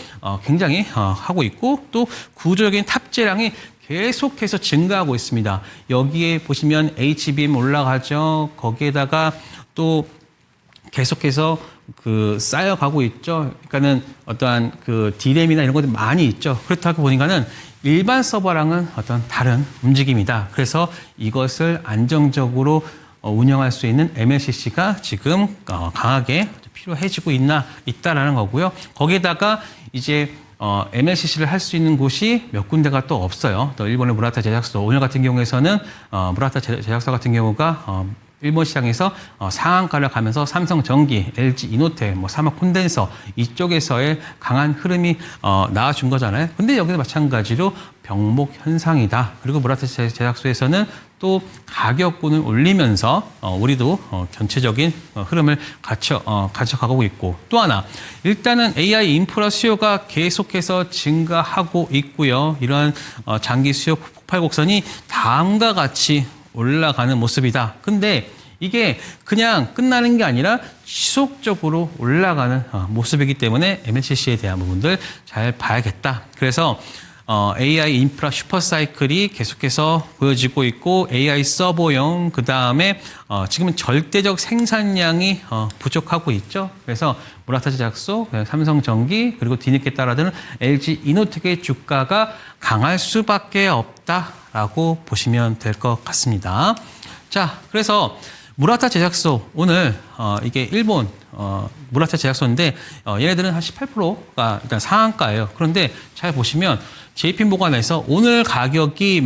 굉장히 하고 있고, 또 구조적인 탑재량이 계속해서 증가하고 있습니다. 여기에 보시면 HBM 올라가죠. 거기에다가 또 계속해서 쌓여가고 있죠. 그러니까는 어떠한 D램이나 이런 것들이 많이 있죠. 그렇다고 보니까는 일반 서버랑은 어떤 다른 움직임이다. 그래서 이것을 안정적으로 운영할 수 있는 MLCC가 지금 강하게 필요해지고 있다라는 거고요. 거기에다가 이제 MLCC를 할 수 있는 곳이 몇 군데가 또 없어요. 또 일본의 무라타 제작소, 오늘 같은 경우에서는 무라타 제작소 같은 경우가 일본 시장에서 상한가를 가면서 삼성전기, LG 이노텍, 사막 콘덴서 이쪽에서의 강한 흐름이 나와준 거잖아요. 근데 여기도 마찬가지로 병목 현상이다. 그리고 무라타 제작소에서는 또 가격군을 올리면서 우리도 전체적인 흐름을 가져가고 있고, 또 하나 일단은 AI 인프라 수요가 계속해서 증가하고 있고요. 이러한 장기 수요 폭발 곡선이 다음과 같이 올라가는 모습이다. 근데 이게 그냥 끝나는 게 아니라 지속적으로 올라가는 모습이기 때문에 MLCC에 대한 부분들 잘 봐야겠다. 그래서 AI 인프라 슈퍼사이클이 계속해서 보여지고 있고, AI 서버용, 그 다음에 지금은 절대적 생산량이 부족하고 있죠. 그래서 무라타 제작소, 삼성전기, 그리고 뒤늦게 따라드는 LG 이노텍의 주가가 강할 수밖에 없다라고 보시면 될 것 같습니다. 자, 그래서 무라타 제작소, 오늘 이게 일본 무라타 제작소인데 얘네들은 한 18%가 일단 상한가예요. 그런데 잘 보시면 JP모간에서 오늘 가격이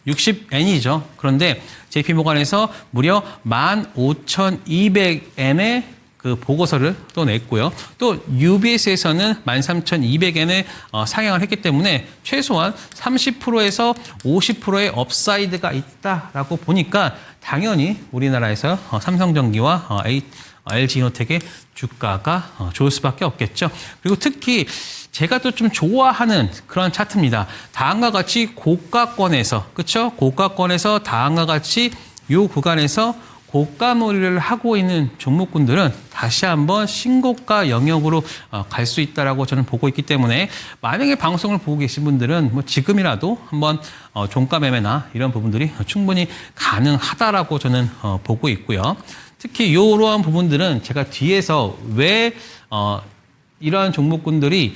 60N이죠. 그런데 JP모간에서 무려 15,200N의 그 보고서를 또 냈고요. 또 UBS에서는 13,200엔에 상향을 했기 때문에 최소한 30%에서 50%의 업사이드가 있다라고 보니까 당연히 우리나라에서 삼성전기와 LG이노텍의 주가가 좋을 수밖에 없겠죠. 그리고 특히 제가 또 좀 좋아하는 그런 차트입니다. 다음과 같이 고가권에서, 그렇죠? 고가권에서 다음과 같이 이 구간에서 고가몰이를 하고 있는 종목군들은 다시 한번 신고가 영역으로 갈 수 있다라고 저는 보고 있기 때문에 만약에 방송을 보고 계신 분들은 뭐 지금이라도 한번 종가 매매나 이런 부분들이 충분히 가능하다라고 저는 보고 있고요. 특히 이러한 부분들은 제가 뒤에서 왜 이러한 종목군들이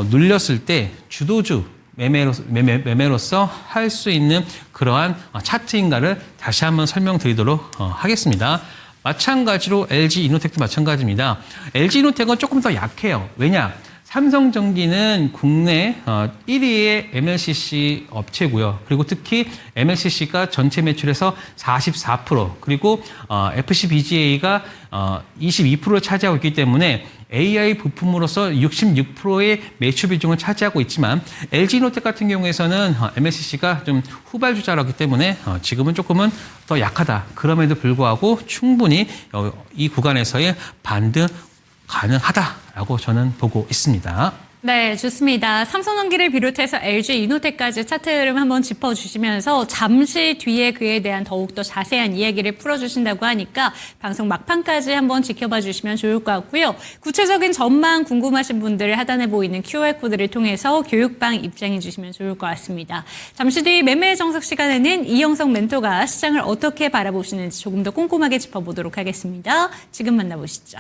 눌렸을 때 주도주 매매로서 할 수 있는 그러한 차트인가를 다시 한번 설명드리도록 하겠습니다. 마찬가지로 LG이노텍도 마찬가지입니다. LG이노텍은 조금 더 약해요. 왜냐? 삼성전기는 국내 1위의 MLCC 업체고요. 그리고 특히 MLCC가 전체 매출에서 44%, 그리고 FCBGA가 22%를 차지하고 있기 때문에 AI 부품으로서 66%의 매출 비중을 차지하고 있지만 LG이노텍 같은 경우에서는 MLCC가 좀 후발주자라기 때문에 지금은 조금은 더 약하다. 그럼에도 불구하고 충분히 이 구간에서의 반등 가능하다라고 저는 보고 있습니다. 네, 좋습니다. 삼성전기를 비롯해서 LG이노텍까지 차트 흐름 한번 짚어주시면서 잠시 뒤에 그에 대한 더욱더 자세한 이야기를 풀어주신다고 하니까 방송 막판까지 한번 지켜봐 주시면 좋을 것 같고요. 구체적인 전망 궁금하신 분들 하단에 보이는 QR코드를 통해서 교육방 입장해 주시면 좋을 것 같습니다. 잠시 뒤 매매 정석 시간에는 이영석 멘토가 시장을 어떻게 바라보시는지 조금 더 꼼꼼하게 짚어보도록 하겠습니다. 지금 만나보시죠.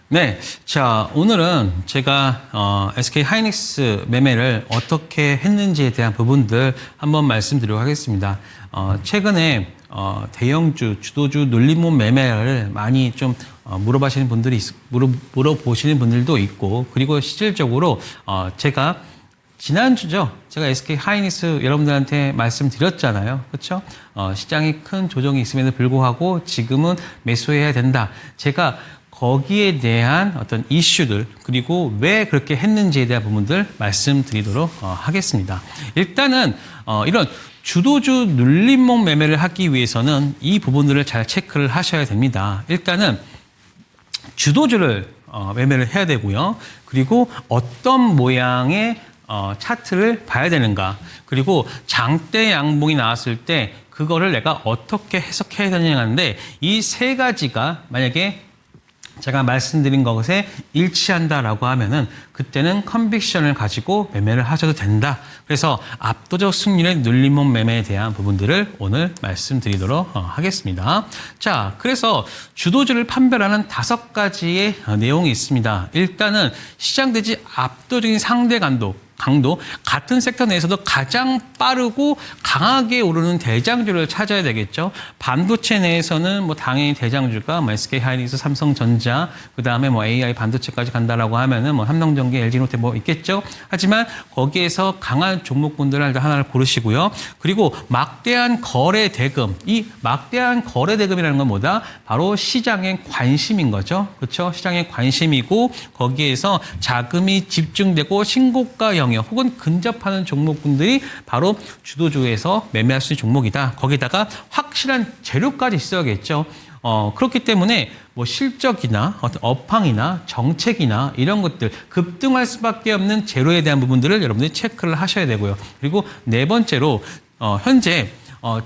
네, 자 오늘은 제가 SK 하이닉스 매매를 어떻게 했는지에 대한 부분들 한번 말씀드리도록 하겠습니다. 최근에 대형주, 주도주 눌림목 매매를 많이 좀 물어보시는 분들도 있고, 그리고 실질적으로 제가 지난주죠. 제가 SK 하이닉스 여러분들한테 말씀드렸잖아요. 그렇죠? 시장에 큰 조정이 있음에도 불구하고 지금은 매수해야 된다. 제가 거기에 대한 어떤 이슈들, 그리고 왜 그렇게 했는지에 대한 부분들 말씀드리도록 하겠습니다. 일단은 이런 주도주 눌림목 매매를 하기 위해서는 이 부분들을 잘 체크를 하셔야 됩니다. 일단은 주도주를 매매를 해야 되고요. 그리고 어떤 모양의 차트를 봐야 되는가, 그리고 장대 양봉이 나왔을 때 그거를 내가 어떻게 해석해야 되느냐인데, 이 세 가지가 만약에 제가 말씀드린 것에 일치한다라고 하면은 그때는 컨빅션을 가지고 매매를 하셔도 된다. 그래서 압도적 승률의 눌림목 매매에 대한 부분들을 오늘 말씀드리도록 하겠습니다. 자, 그래서 주도주를 판별하는 5가지의 내용이 있습니다. 일단은 시장 대지 압도적인 상대 강도, 같은 섹터 내에서도 가장 빠르고 강하게 오르는 대장주를 찾아야 되겠죠. 반도체 내에서는 뭐 당연히 대장주가 뭐 SK 하이닉스, 삼성전자, 그 다음에 뭐 AI 반도체까지 간다라고 하면은 뭐 삼성전기, LG이노텍 뭐 있겠죠. 하지만 거기에서 강한 종목군들을 하나를 고르시고요. 그리고 막대한 거래 대금, 이 막대한 거래 대금이라는 건 뭐다? 바로 시장의 관심인 거죠. 그렇죠? 시장의 관심이고, 거기에서 자금이 집중되고 신고가 영역 혹은 근접하는 종목군들이 바로 주도주에서 매매할 수 있는 종목이다. 거기다가 확실한 재료까지 있어야겠죠. 그렇기 때문에 뭐 실적이나 어떤 업황이나 정책이나 이런 것들, 급등할 수밖에 없는 재료에 대한 부분들을 여러분들이 체크를 하셔야 되고요. 그리고 네 번째로 현재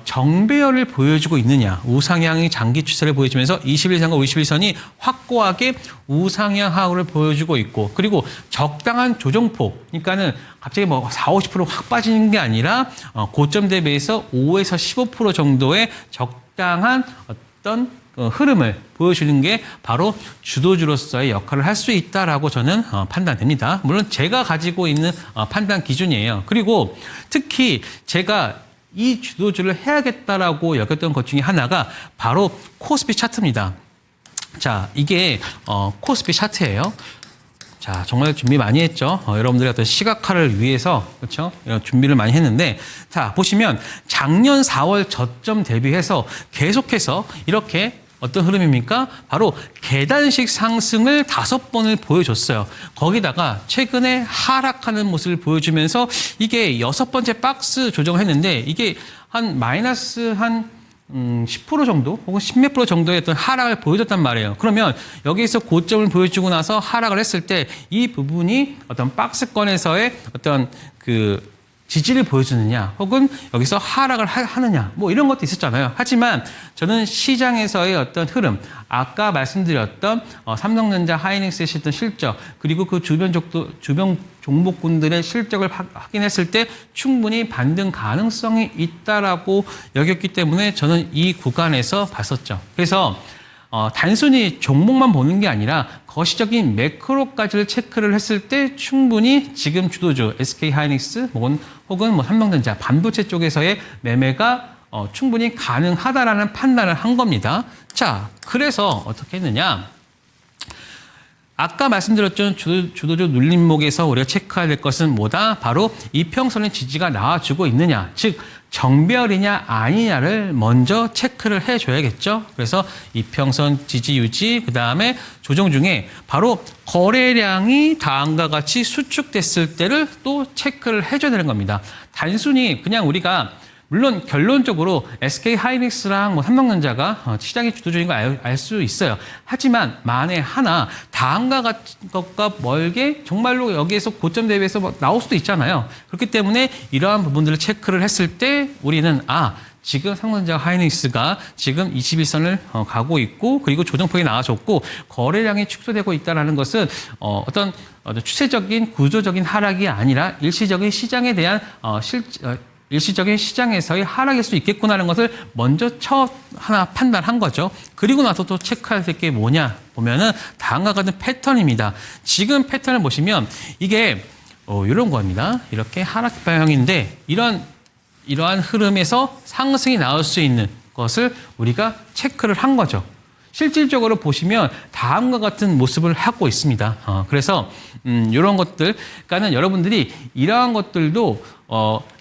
정배열을 보여주고 있느냐, 우상향의 장기 추세를 보여주면서 21선과 51선이 확고하게 우상향 하락을 보여주고 있고, 그리고 적당한 조정폭, 그러니까는 갑자기 뭐 40, 50% 확 빠지는 게 아니라 고점 대비해서 5에서 15% 정도의 적당한 어떤 흐름을 보여주는 게 바로 주도주로서의 역할을 할 수 있다라고 저는 판단됩니다. 물론 제가 가지고 있는 판단 기준이에요. 그리고 특히 제가 이 주도주를 해야겠다라고 여겼던 것 중에 하나가 바로 코스피 차트입니다. 자, 이게 코스피 차트예요. 자, 정말 준비 많이 했죠. 여러분들의 어떤 시각화를 위해서, 그렇죠? 이런 준비를 많이 했는데, 자, 보시면 작년 4월 저점 대비해서 계속해서 이렇게 어떤 흐름입니까? 바로 계단식 상승을 5번을 보여줬어요. 거기다가 최근에 하락하는 모습을 보여주면서 이게 6번째 박스 조정을 했는데 이게 한 마이너스 한 10% 정도 혹은 10몇 프로 정도의 어떤 하락을 보여줬단 말이에요. 그러면 여기에서 고점을 보여주고 나서 하락을 했을 때 이 부분이 어떤 박스권에서의 어떤 그 지지를 보여주느냐 혹은 여기서 하락을 하느냐 뭐 이런 것도 있었잖아요. 하지만 저는 시장에서의 어떤 흐름, 아까 말씀드렸던 삼성전자, 하이닉스의 어떤 실적 그리고 그 주변 종목군들의 실적을 확인했을 때 충분히 반등 가능성이 있다라고 여겼기 때문에 저는 이 구간에서 봤었죠. 그래서 단순히 종목만 보는 게 아니라 거시적인 매크로까지를 체크를 했을 때 충분히 지금 주도주 SK하이닉스 혹은 뭐 삼성전자 반도체 쪽에서의 매매가 충분히 가능하다라는 판단을 한 겁니다. 자, 그래서 어떻게 했느냐? 아까 말씀드렸던 주도주 눌림목에서 우리가 체크해야 될 것은 뭐다? 바로 이평선의 지지가 나와주고 있느냐, 즉 정별이냐 아니냐를 먼저 체크를 해줘야겠죠. 그래서 이평선 지지 유지, 그 다음에 조정 중에 바로 거래량이 다음과 같이 수축됐을 때를 또 체크를 해줘야 되는 겁니다. 단순히 그냥 우리가 물론 결론적으로 SK하이닉스랑 뭐 삼성전자가 시장의 주도주인 걸 알 수 있어요. 하지만 만에 하나 다음과 같은 것과 멀게 정말로 여기에서 고점 대비해서 뭐 나올 수도 있잖아요. 그렇기 때문에 이러한 부분들을 체크를 했을 때 우리는 지금 삼성전자 하이닉스가 지금 21선을 가고 있고 그리고 조정폭이 나와줬고 거래량이 축소되고 있다는 것은 어떤 추세적인 구조적인 하락이 아니라 일시적인 시장에 대한 일시적인 시장에서의 하락일 수 있겠구나라는 것을 먼저 하나 판단한 거죠. 그리고 나서 또 체크할 게 뭐냐 보면은 다음과 같은 패턴입니다. 지금 패턴을 보시면 이게 이런 겁니다. 이렇게 하락 방향인데 이러한 흐름에서 상승이 나올 수 있는 것을 우리가 체크를 한 거죠. 실질적으로 보시면 다음과 같은 모습을 하고 있습니다. 그래서 이런 것들, 그러니까는 여러분들이 이러한 것들도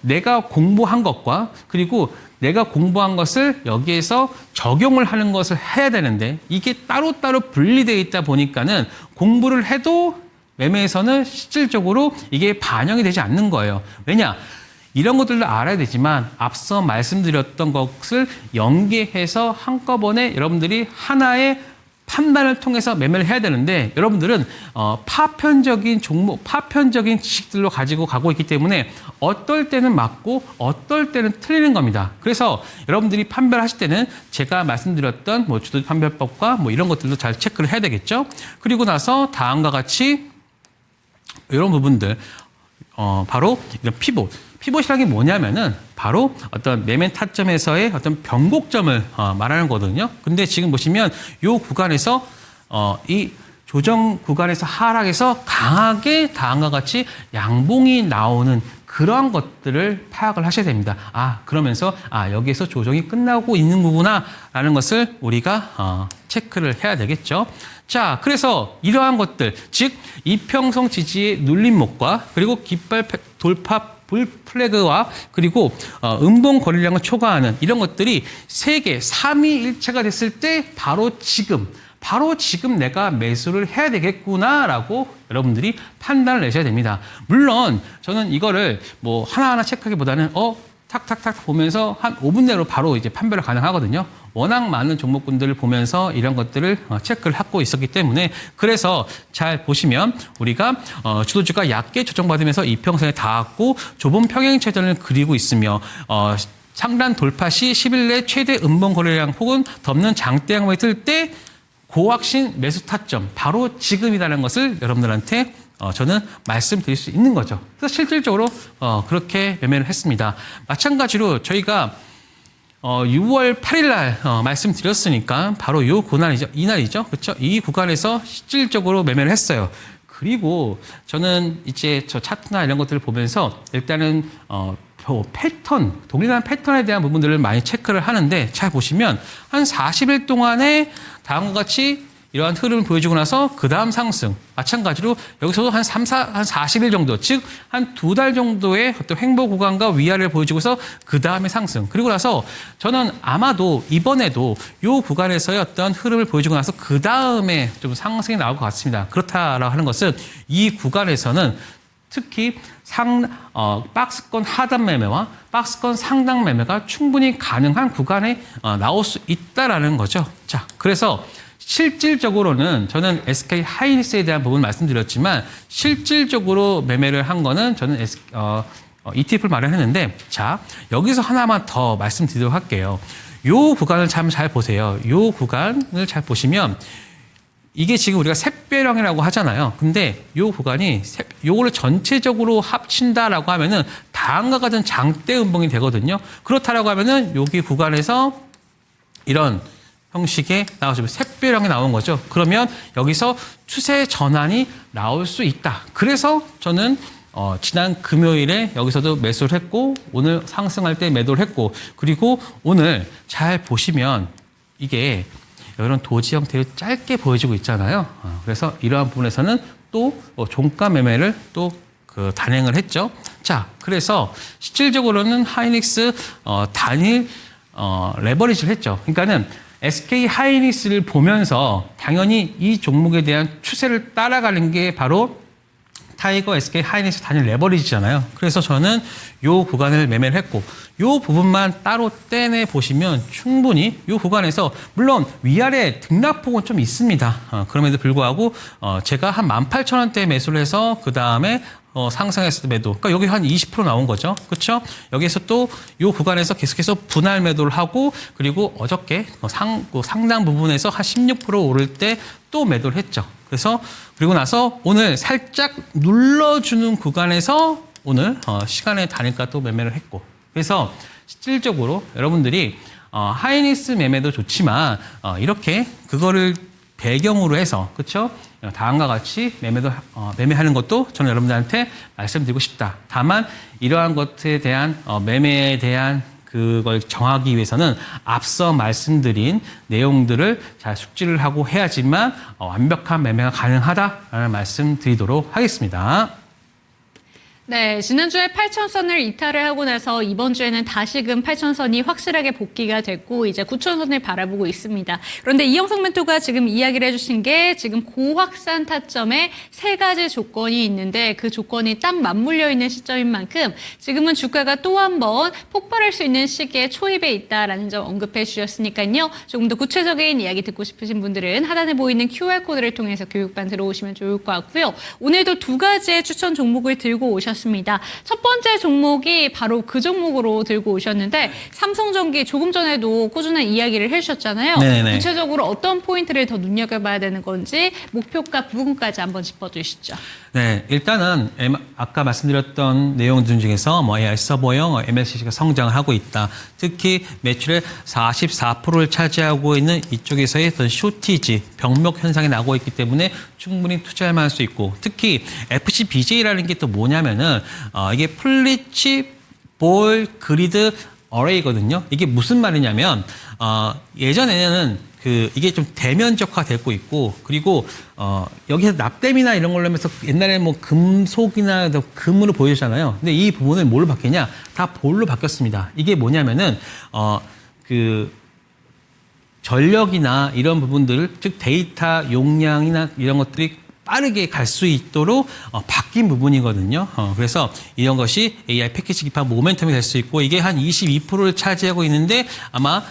내가 공부한 것과 그리고 내가 공부한 것을 여기에서 적용을 하는 것을 해야 되는데 이게 따로따로 분리되어 있다 보니까는 공부를 해도 매매에서는 실질적으로 이게 반영이 되지 않는 거예요. 왜냐? 이런 것들도 알아야 되지만 앞서 말씀드렸던 것을 연계해서 한꺼번에 여러분들이 하나의 판단을 통해서 매매를 해야 되는데 여러분들은 파편적인 종목, 파편적인 지식들로 가지고 가고 있기 때문에 어떨 때는 맞고 어떨 때는 틀리는 겁니다. 그래서 여러분들이 판별하실 때는 제가 말씀드렸던 뭐 주도 판별법과 뭐 이런 것들도 잘 체크를 해야 되겠죠. 그리고 나서 다음과 같이 이런 부분들 바로 이런 피봇이라는 게 뭐냐면은 바로 어떤 매매 타점에서의 어떤 변곡점을 말하는 거거든요. 근데 지금 보시면 이 구간에서 이 조정 구간에서 하락해서 강하게 다음과 같이 양봉이 나오는 그러한 것들을 파악을 하셔야 됩니다. 그러면서 여기에서 조정이 끝나고 있는 거구나라는 것을 우리가 체크를 해야 되겠죠. 자, 그래서 이러한 것들, 즉 이평선 지지의 눌림목과 그리고 깃발 돌파 불 플래그와 그리고 음봉 거래량을 초과하는 이런 것들이 3개, 3위일체가 됐을 때 바로 지금 내가 매수를 해야 되겠구나라고 여러분들이 판단을 내셔야 됩니다. 물론 저는 이거를 뭐 하나하나 체크하기보다는 탁탁탁 보면서 한 5분 내로 바로 이제 판별을 가능하거든요. 워낙 많은 종목군들을 보면서 이런 것들을 체크를 하고 있었기 때문에 그래서 잘 보시면 우리가 주도주가 얕게 조정받으면서 이평선에 닿았고 좁은 평행체전을 그리고 있으며 상단 돌파 시 10일 내 최대 음봉 거래량 혹은 덮는 장대 양봉이 뜰 때 고확신 매수 타점 바로 지금이라는 것을 여러분들한테 저는 말씀드릴 수 있는 거죠. 그래서 실질적으로 그렇게 매매를 했습니다. 마찬가지로 저희가 6월 8일 날 말씀드렸으니까 바로 이날이죠. 그렇죠? 이 구간에서 실질적으로 매매를 했어요. 그리고 저는 이제 저 차트나 이런 것들을 보면서 일단은 패턴, 동일한 패턴에 대한 부분들을 많이 체크를 하는데 잘 보시면 한 40일 동안에 다음과 같이 이러한 흐름을 보여주고 나서 그 다음 상승. 마찬가지로 여기서도 한 40일 정도, 즉 한 2달 정도의 어떤 횡보 구간과 위아래를 보여주고서 그 다음에 상승. 그리고 나서 저는 아마도 이번에도 이 구간에서의 어떤 흐름을 보여주고 나서 그 다음에 좀 상승이 나올 것 같습니다. 그렇다라고 하는 것은 이 구간에서는 특히 박스권 하단 매매와 박스권 상단 매매가 충분히 가능한 구간에 나올 수 있다라는 거죠. 자, 그래서 실질적으로는 저는 SK 하이닉스에 대한 부분 말씀드렸지만 실질적으로 매매를 한 거는 저는 ETF를 마련했는데 자, 여기서 하나만 더 말씀드리도록 할게요. 요 구간을 참 잘 보세요. 요 구간을 잘 보시면 이게 지금 우리가 샛별형이라고 하잖아요. 근데 요 구간이 요거를 전체적으로 합친다라고 하면은 다음과 같은 장대 음봉이 되거든요. 그렇다라고 하면은 여기 구간에서 이런 형식의 나와주면 샛별형이 나온 거죠. 그러면 여기서 추세 전환이 나올 수 있다. 그래서 저는 지난 금요일에 여기서도 매수를 했고 오늘 상승할 때 매도를 했고 그리고 오늘 잘 보시면 이게 이런 도지 형태로 짧게 보여지고 있잖아요. 그래서 이러한 부분에서는 또 종가 매매를 또 단행을 했죠. 자, 그래서 실질적으로는 하이닉스 단일 레버리지를 했죠. 그러니까는 SK 하이닉스를 보면서 당연히 이 종목에 대한 추세를 따라가는 게 바로 타이거 SK 하이닉스 단일 레버리지잖아요. 그래서 저는 요 구간을 매매를 했고 요 부분만 따로 떼내 보시면 충분히 요 구간에서 물론 위아래 등락폭은 좀 있습니다. 그럼에도 불구하고 제가 한 18,000원대 매수를 해서 그 다음에 상승했을 때 매도. 그러니까 여기 한 20% 나온 거죠. 그렇죠? 여기서 또 요 구간에서 계속해서 분할 매도를 하고 그리고 어저께 상당 부분에서 한 16% 오를 때 또 매도를 했죠. 그래서 그리고 나서 오늘 살짝 눌러주는 구간에서 오늘 시간의 단일가 또 매매를 했고 그래서 실질적으로 여러분들이 하이닉스 매매도 좋지만 이렇게 그거를 배경으로 해서 그렇죠? 다음과 같이 매매하는 것도 저는 여러분들한테 말씀드리고 싶다. 다만 이러한 것에 대한 매매에 대한 그걸 정하기 위해서는 앞서 말씀드린 내용들을 잘 숙지를 하고 해야지만 완벽한 매매가 가능하다라는 말씀 드리도록 하겠습니다. 네, 지난주에 8,000선을 이탈을 하고 나서 이번 주에는 다시금 8,000선이 확실하게 복귀가 됐고 이제 9,000선을 바라보고 있습니다. 그런데 이영석 멘토가 지금 이야기를 해주신 게 지금 고확산 타점에 3가지 조건이 있는데 그 조건이 딱 맞물려 있는 시점인 만큼 지금은 주가가 또 한 번 폭발할 수 있는 시기에 초입에 있다라는 점 언급해 주셨으니까요. 조금 더 구체적인 이야기 듣고 싶으신 분들은 하단에 보이는 QR코드를 통해서 교육반 들어오시면 좋을 것 같고요. 오늘도 2가지의 추천 종목을 들고 오셨습니다. 첫 번째 종목이 바로 그 종목으로 들고 오셨는데 삼성전기 조금 전에도 꾸준한 이야기를 해주셨잖아요. 네네. 구체적으로 어떤 포인트를 더 눈여겨봐야 되는 건지 목표가 부분까지 한번 짚어주시죠. 네, 일단은 아까 말씀드렸던 내용들 중에서 AI 서버형 MLCC가 성장을 하고 있다. 특히 매출의 44%를 차지하고 있는 이쪽에서의 어떤 쇼티지, 병목 현상이 나고 있기 때문에 충분히 투자할 만할 수 있고 특히 FCBJ라는 게 또 뭐냐면은 이게 플리치 볼 그리드 어레이거든요. 이게 무슨 말이냐면 예전에는 이게 좀 대면적화되고 있고 그리고 여기서 납땜이나 이런 걸로 하면서 옛날에 뭐 금속이나 금으로 보여주잖아요. 근데 이 부분을 뭘로 바뀌냐? 다 볼로 바뀌었습니다. 이게 뭐냐면은 전력이나 이런 부분들 즉 데이터 용량이나 이런 것들이 빠르게 갈 수 있도록 바뀐 부분이거든요. 그래서 이런 것이 AI 패키지 기판 모멘텀이 될 수 있고 이게 한 22%를 차지하고 있는데 아마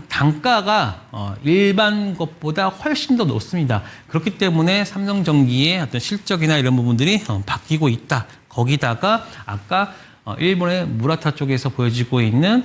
단가가 일반 것보다 훨씬 더 높습니다. 그렇기 때문에 삼성전기의 어떤 실적이나 이런 부분들이 바뀌고 있다. 거기다가 아까 일본의 무라타 쪽에서 보여지고 있는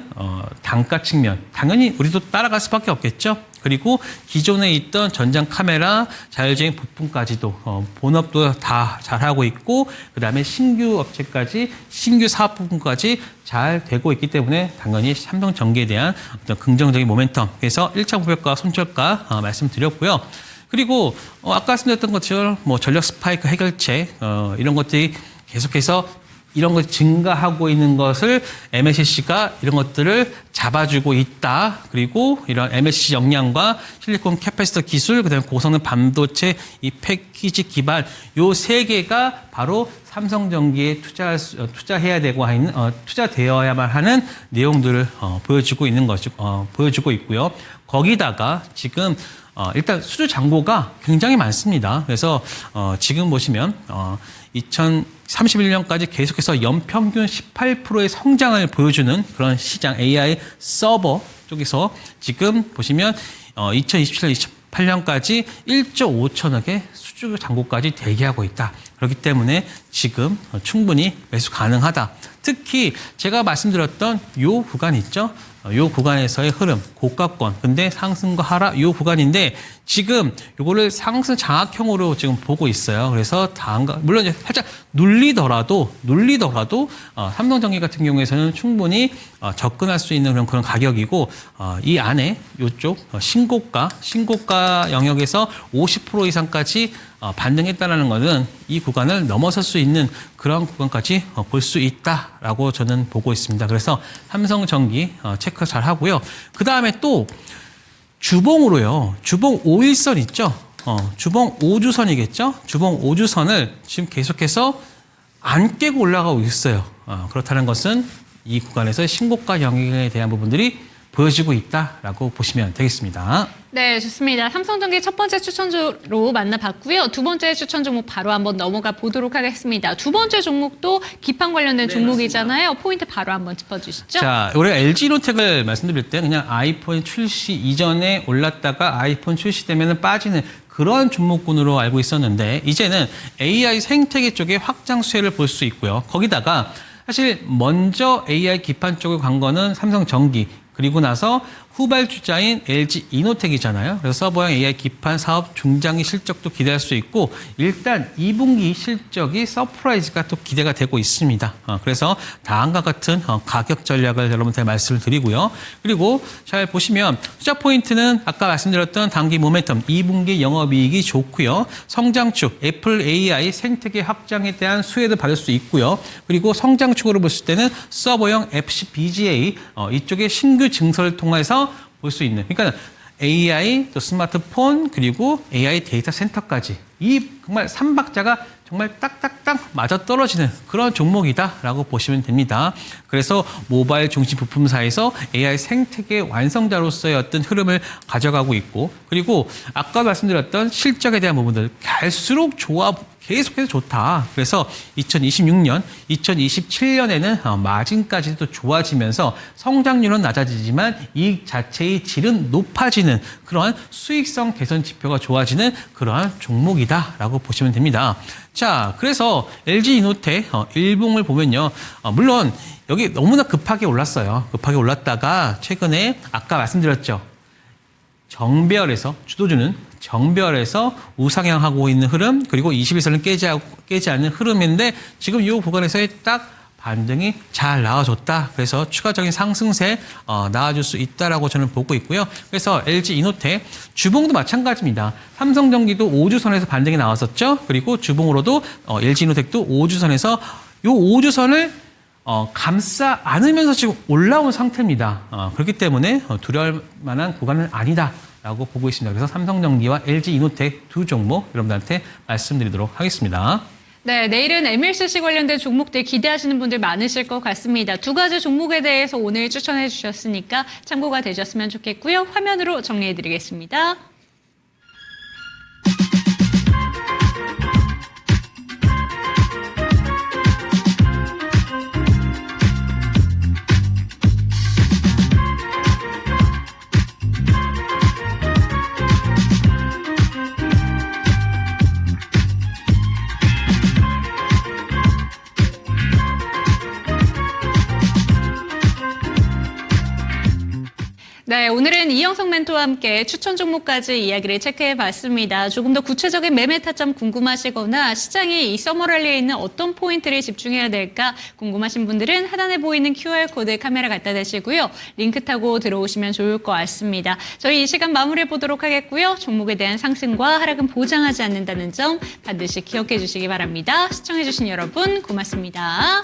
단가 측면 당연히 우리도 따라갈 수밖에 없겠죠. 그리고 기존에 있던 전장 카메라, 자율주행 부품까지도 본업도 다 잘하고 있고 그다음에 신규 업체까지 신규 사업 부분까지 잘 되고 있기 때문에 당연히 삼성전기에 대한 어떤 긍정적인 모멘텀 그래서 1차 목표가 손절가 말씀드렸고요. 그리고 아까 말씀드렸던 것처럼 뭐 전력 스파이크 해결책 이런 것들이 계속해서 이런 것 증가하고 있는 것을 MLCC가 이런 것들을 잡아주고 있다. 그리고 이런 MLCC 역량과 실리콘 캐패시터 기술, 그다음에 고성능 반도체 이 패키지 기반 요 세 개가 바로 삼성전기에 투자해야 되고 하는 투자되어야만 하는 내용들을 보여주고 있는 것이 보여주고 있고요. 거기다가 지금 일단 수주 잔고가 굉장히 많습니다. 그래서 지금 보시면 2031년까지 계속해서 연평균 18%의 성장을 보여주는 그런 시장 AI 서버 쪽에서 지금 보시면 2027년, 28년까지 1조 5천억의 수주 잔고까지 대기하고 있다. 그렇기 때문에 지금 충분히 매수 가능하다. 특히 제가 말씀드렸던 요 구간 있죠? 요 구간에서의 흐름, 고가권, 근데 상승과 하락 요 구간인데 지금 요거를 상승 장악형으로 지금 보고 있어요. 그래서 물론 이제 살짝 눌리더라도 삼성전기 같은 경우에서는 충분히 접근할 수 있는 그런 가격이고 이 안에 요쪽 신고가 영역에서 50% 이상까지 반등했다는 것은 이 구간을 넘어설 수 있는 그런 구간까지 볼 수 있다라고 저는 보고 있습니다. 그래서 삼성전기 체크 잘 하고요. 그 다음에 또 주봉으로요. 주봉 5일선 있죠? 주봉 5주선이겠죠? 주봉 5주선을 지금 계속해서 안 깨고 올라가고 있어요. 그렇다는 것은 이 구간에서 신고가 영역에 대한 부분들이 보여지고 있다라고 보시면 되겠습니다. 네, 좋습니다. 삼성전기 첫 번째 추천주로 만나봤고요. 두 번째 추천 종목 바로 한번 넘어가 보도록 하겠습니다. 두 번째 종목도 기판 관련된 종목이잖아요. 포인트 바로 한번 짚어주시죠. 자, 우리가 LG노텍을 말씀드릴 때 그냥 아이폰 출시 이전에 올랐다가 아이폰 출시되면 빠지는 그런 종목군으로 알고 있었는데 이제는 AI 생태계 쪽에 확장 수혜를 볼 수 있고요. 거기다가 사실 먼저 AI 기판 쪽을 간 거는 삼성전기 그리고 나서 후발주자인 LG 이노텍이잖아요. 그래서 서버형 AI 기판 사업 중장기 실적도 기대할 수 있고 일단 2분기 실적이 서프라이즈가 또 기대가 되고 있습니다. 그래서 다음과 같은 가격 전략을 여러분한테 말씀을 드리고요. 그리고 잘 보시면 투자 포인트는 아까 말씀드렸던 단기 모멘텀 2분기 영업이익이 좋고요. 성장축 애플 AI 생태계 확장에 대한 수혜도 받을 수 있고요. 그리고 성장축으로 봤을 때는 서버형 FCBGA 이쪽에 신규 증설을 통해서 볼 수 있는 그러니까 AI 또 스마트폰 그리고 AI 데이터 센터까지 이 정말 3박자가 정말 딱딱딱 맞아떨어지는 그런 종목이다라고 보시면 됩니다. 그래서 모바일 중심 부품사에서 AI 생태계 완성자로서의 어떤 흐름을 가져가고 있고 그리고 아까 말씀드렸던 실적에 대한 부분들 갈수록 계속해서 좋다. 그래서 2026년, 2027년에는 마진까지도 좋아지면서 성장률은 낮아지지만 이익 자체의 질은 높아지는 그러한 수익성 개선 지표가 좋아지는 그러한 종목이다라고 보시면 됩니다. 자, 그래서 LG 이노텍 일봉을 보면요. 물론 여기 너무나 급하게 올랐어요. 급하게 올랐다가 최근에 아까 말씀드렸죠. 정배열에서 주도주는 정배열에서 우상향하고 있는 흐름 그리고 21선을 깨지 않는 흐름인데 지금 이 구간에서의 딱 반등이 잘 나와줬다. 그래서 추가적인 상승세 나와줄 수 있다라고 저는 보고 있고요. 그래서 LG 이노텍 주봉도 마찬가지입니다. 삼성전기도 5주선에서 반등이 나왔었죠. 그리고 주봉으로도 LG 이노텍도 5주선에서 이 5주선을 감싸 안으면서 지금 올라온 상태입니다. 그렇기 때문에 두려울 만한 구간은 아니다라고 보고 있습니다. 그래서 삼성전기와 LG 이노텍 두 종목 여러분들한테 말씀드리도록 하겠습니다. 네, 내일은 MLCC 관련된 종목들 기대하시는 분들 많으실 것 같습니다. 두 가지 종목에 대해서 오늘 추천해 주셨으니까 참고가 되셨으면 좋겠고요. 화면으로 정리해 드리겠습니다. 네, 오늘은 이영석 멘토와 함께 추천 종목까지 이야기를 체크해봤습니다. 조금 더 구체적인 매매 타점 궁금하시거나 시장이 이 서머랠리에 있는 어떤 포인트를 집중해야 될까 궁금하신 분들은 하단에 보이는 QR코드 카메라 갖다 대시고요. 링크 타고 들어오시면 좋을 것 같습니다. 저희 이 시간 마무리해보도록 하겠고요. 종목에 대한 상승과 하락은 보장하지 않는다는 점 반드시 기억해 주시기 바랍니다. 시청해주신 여러분 고맙습니다.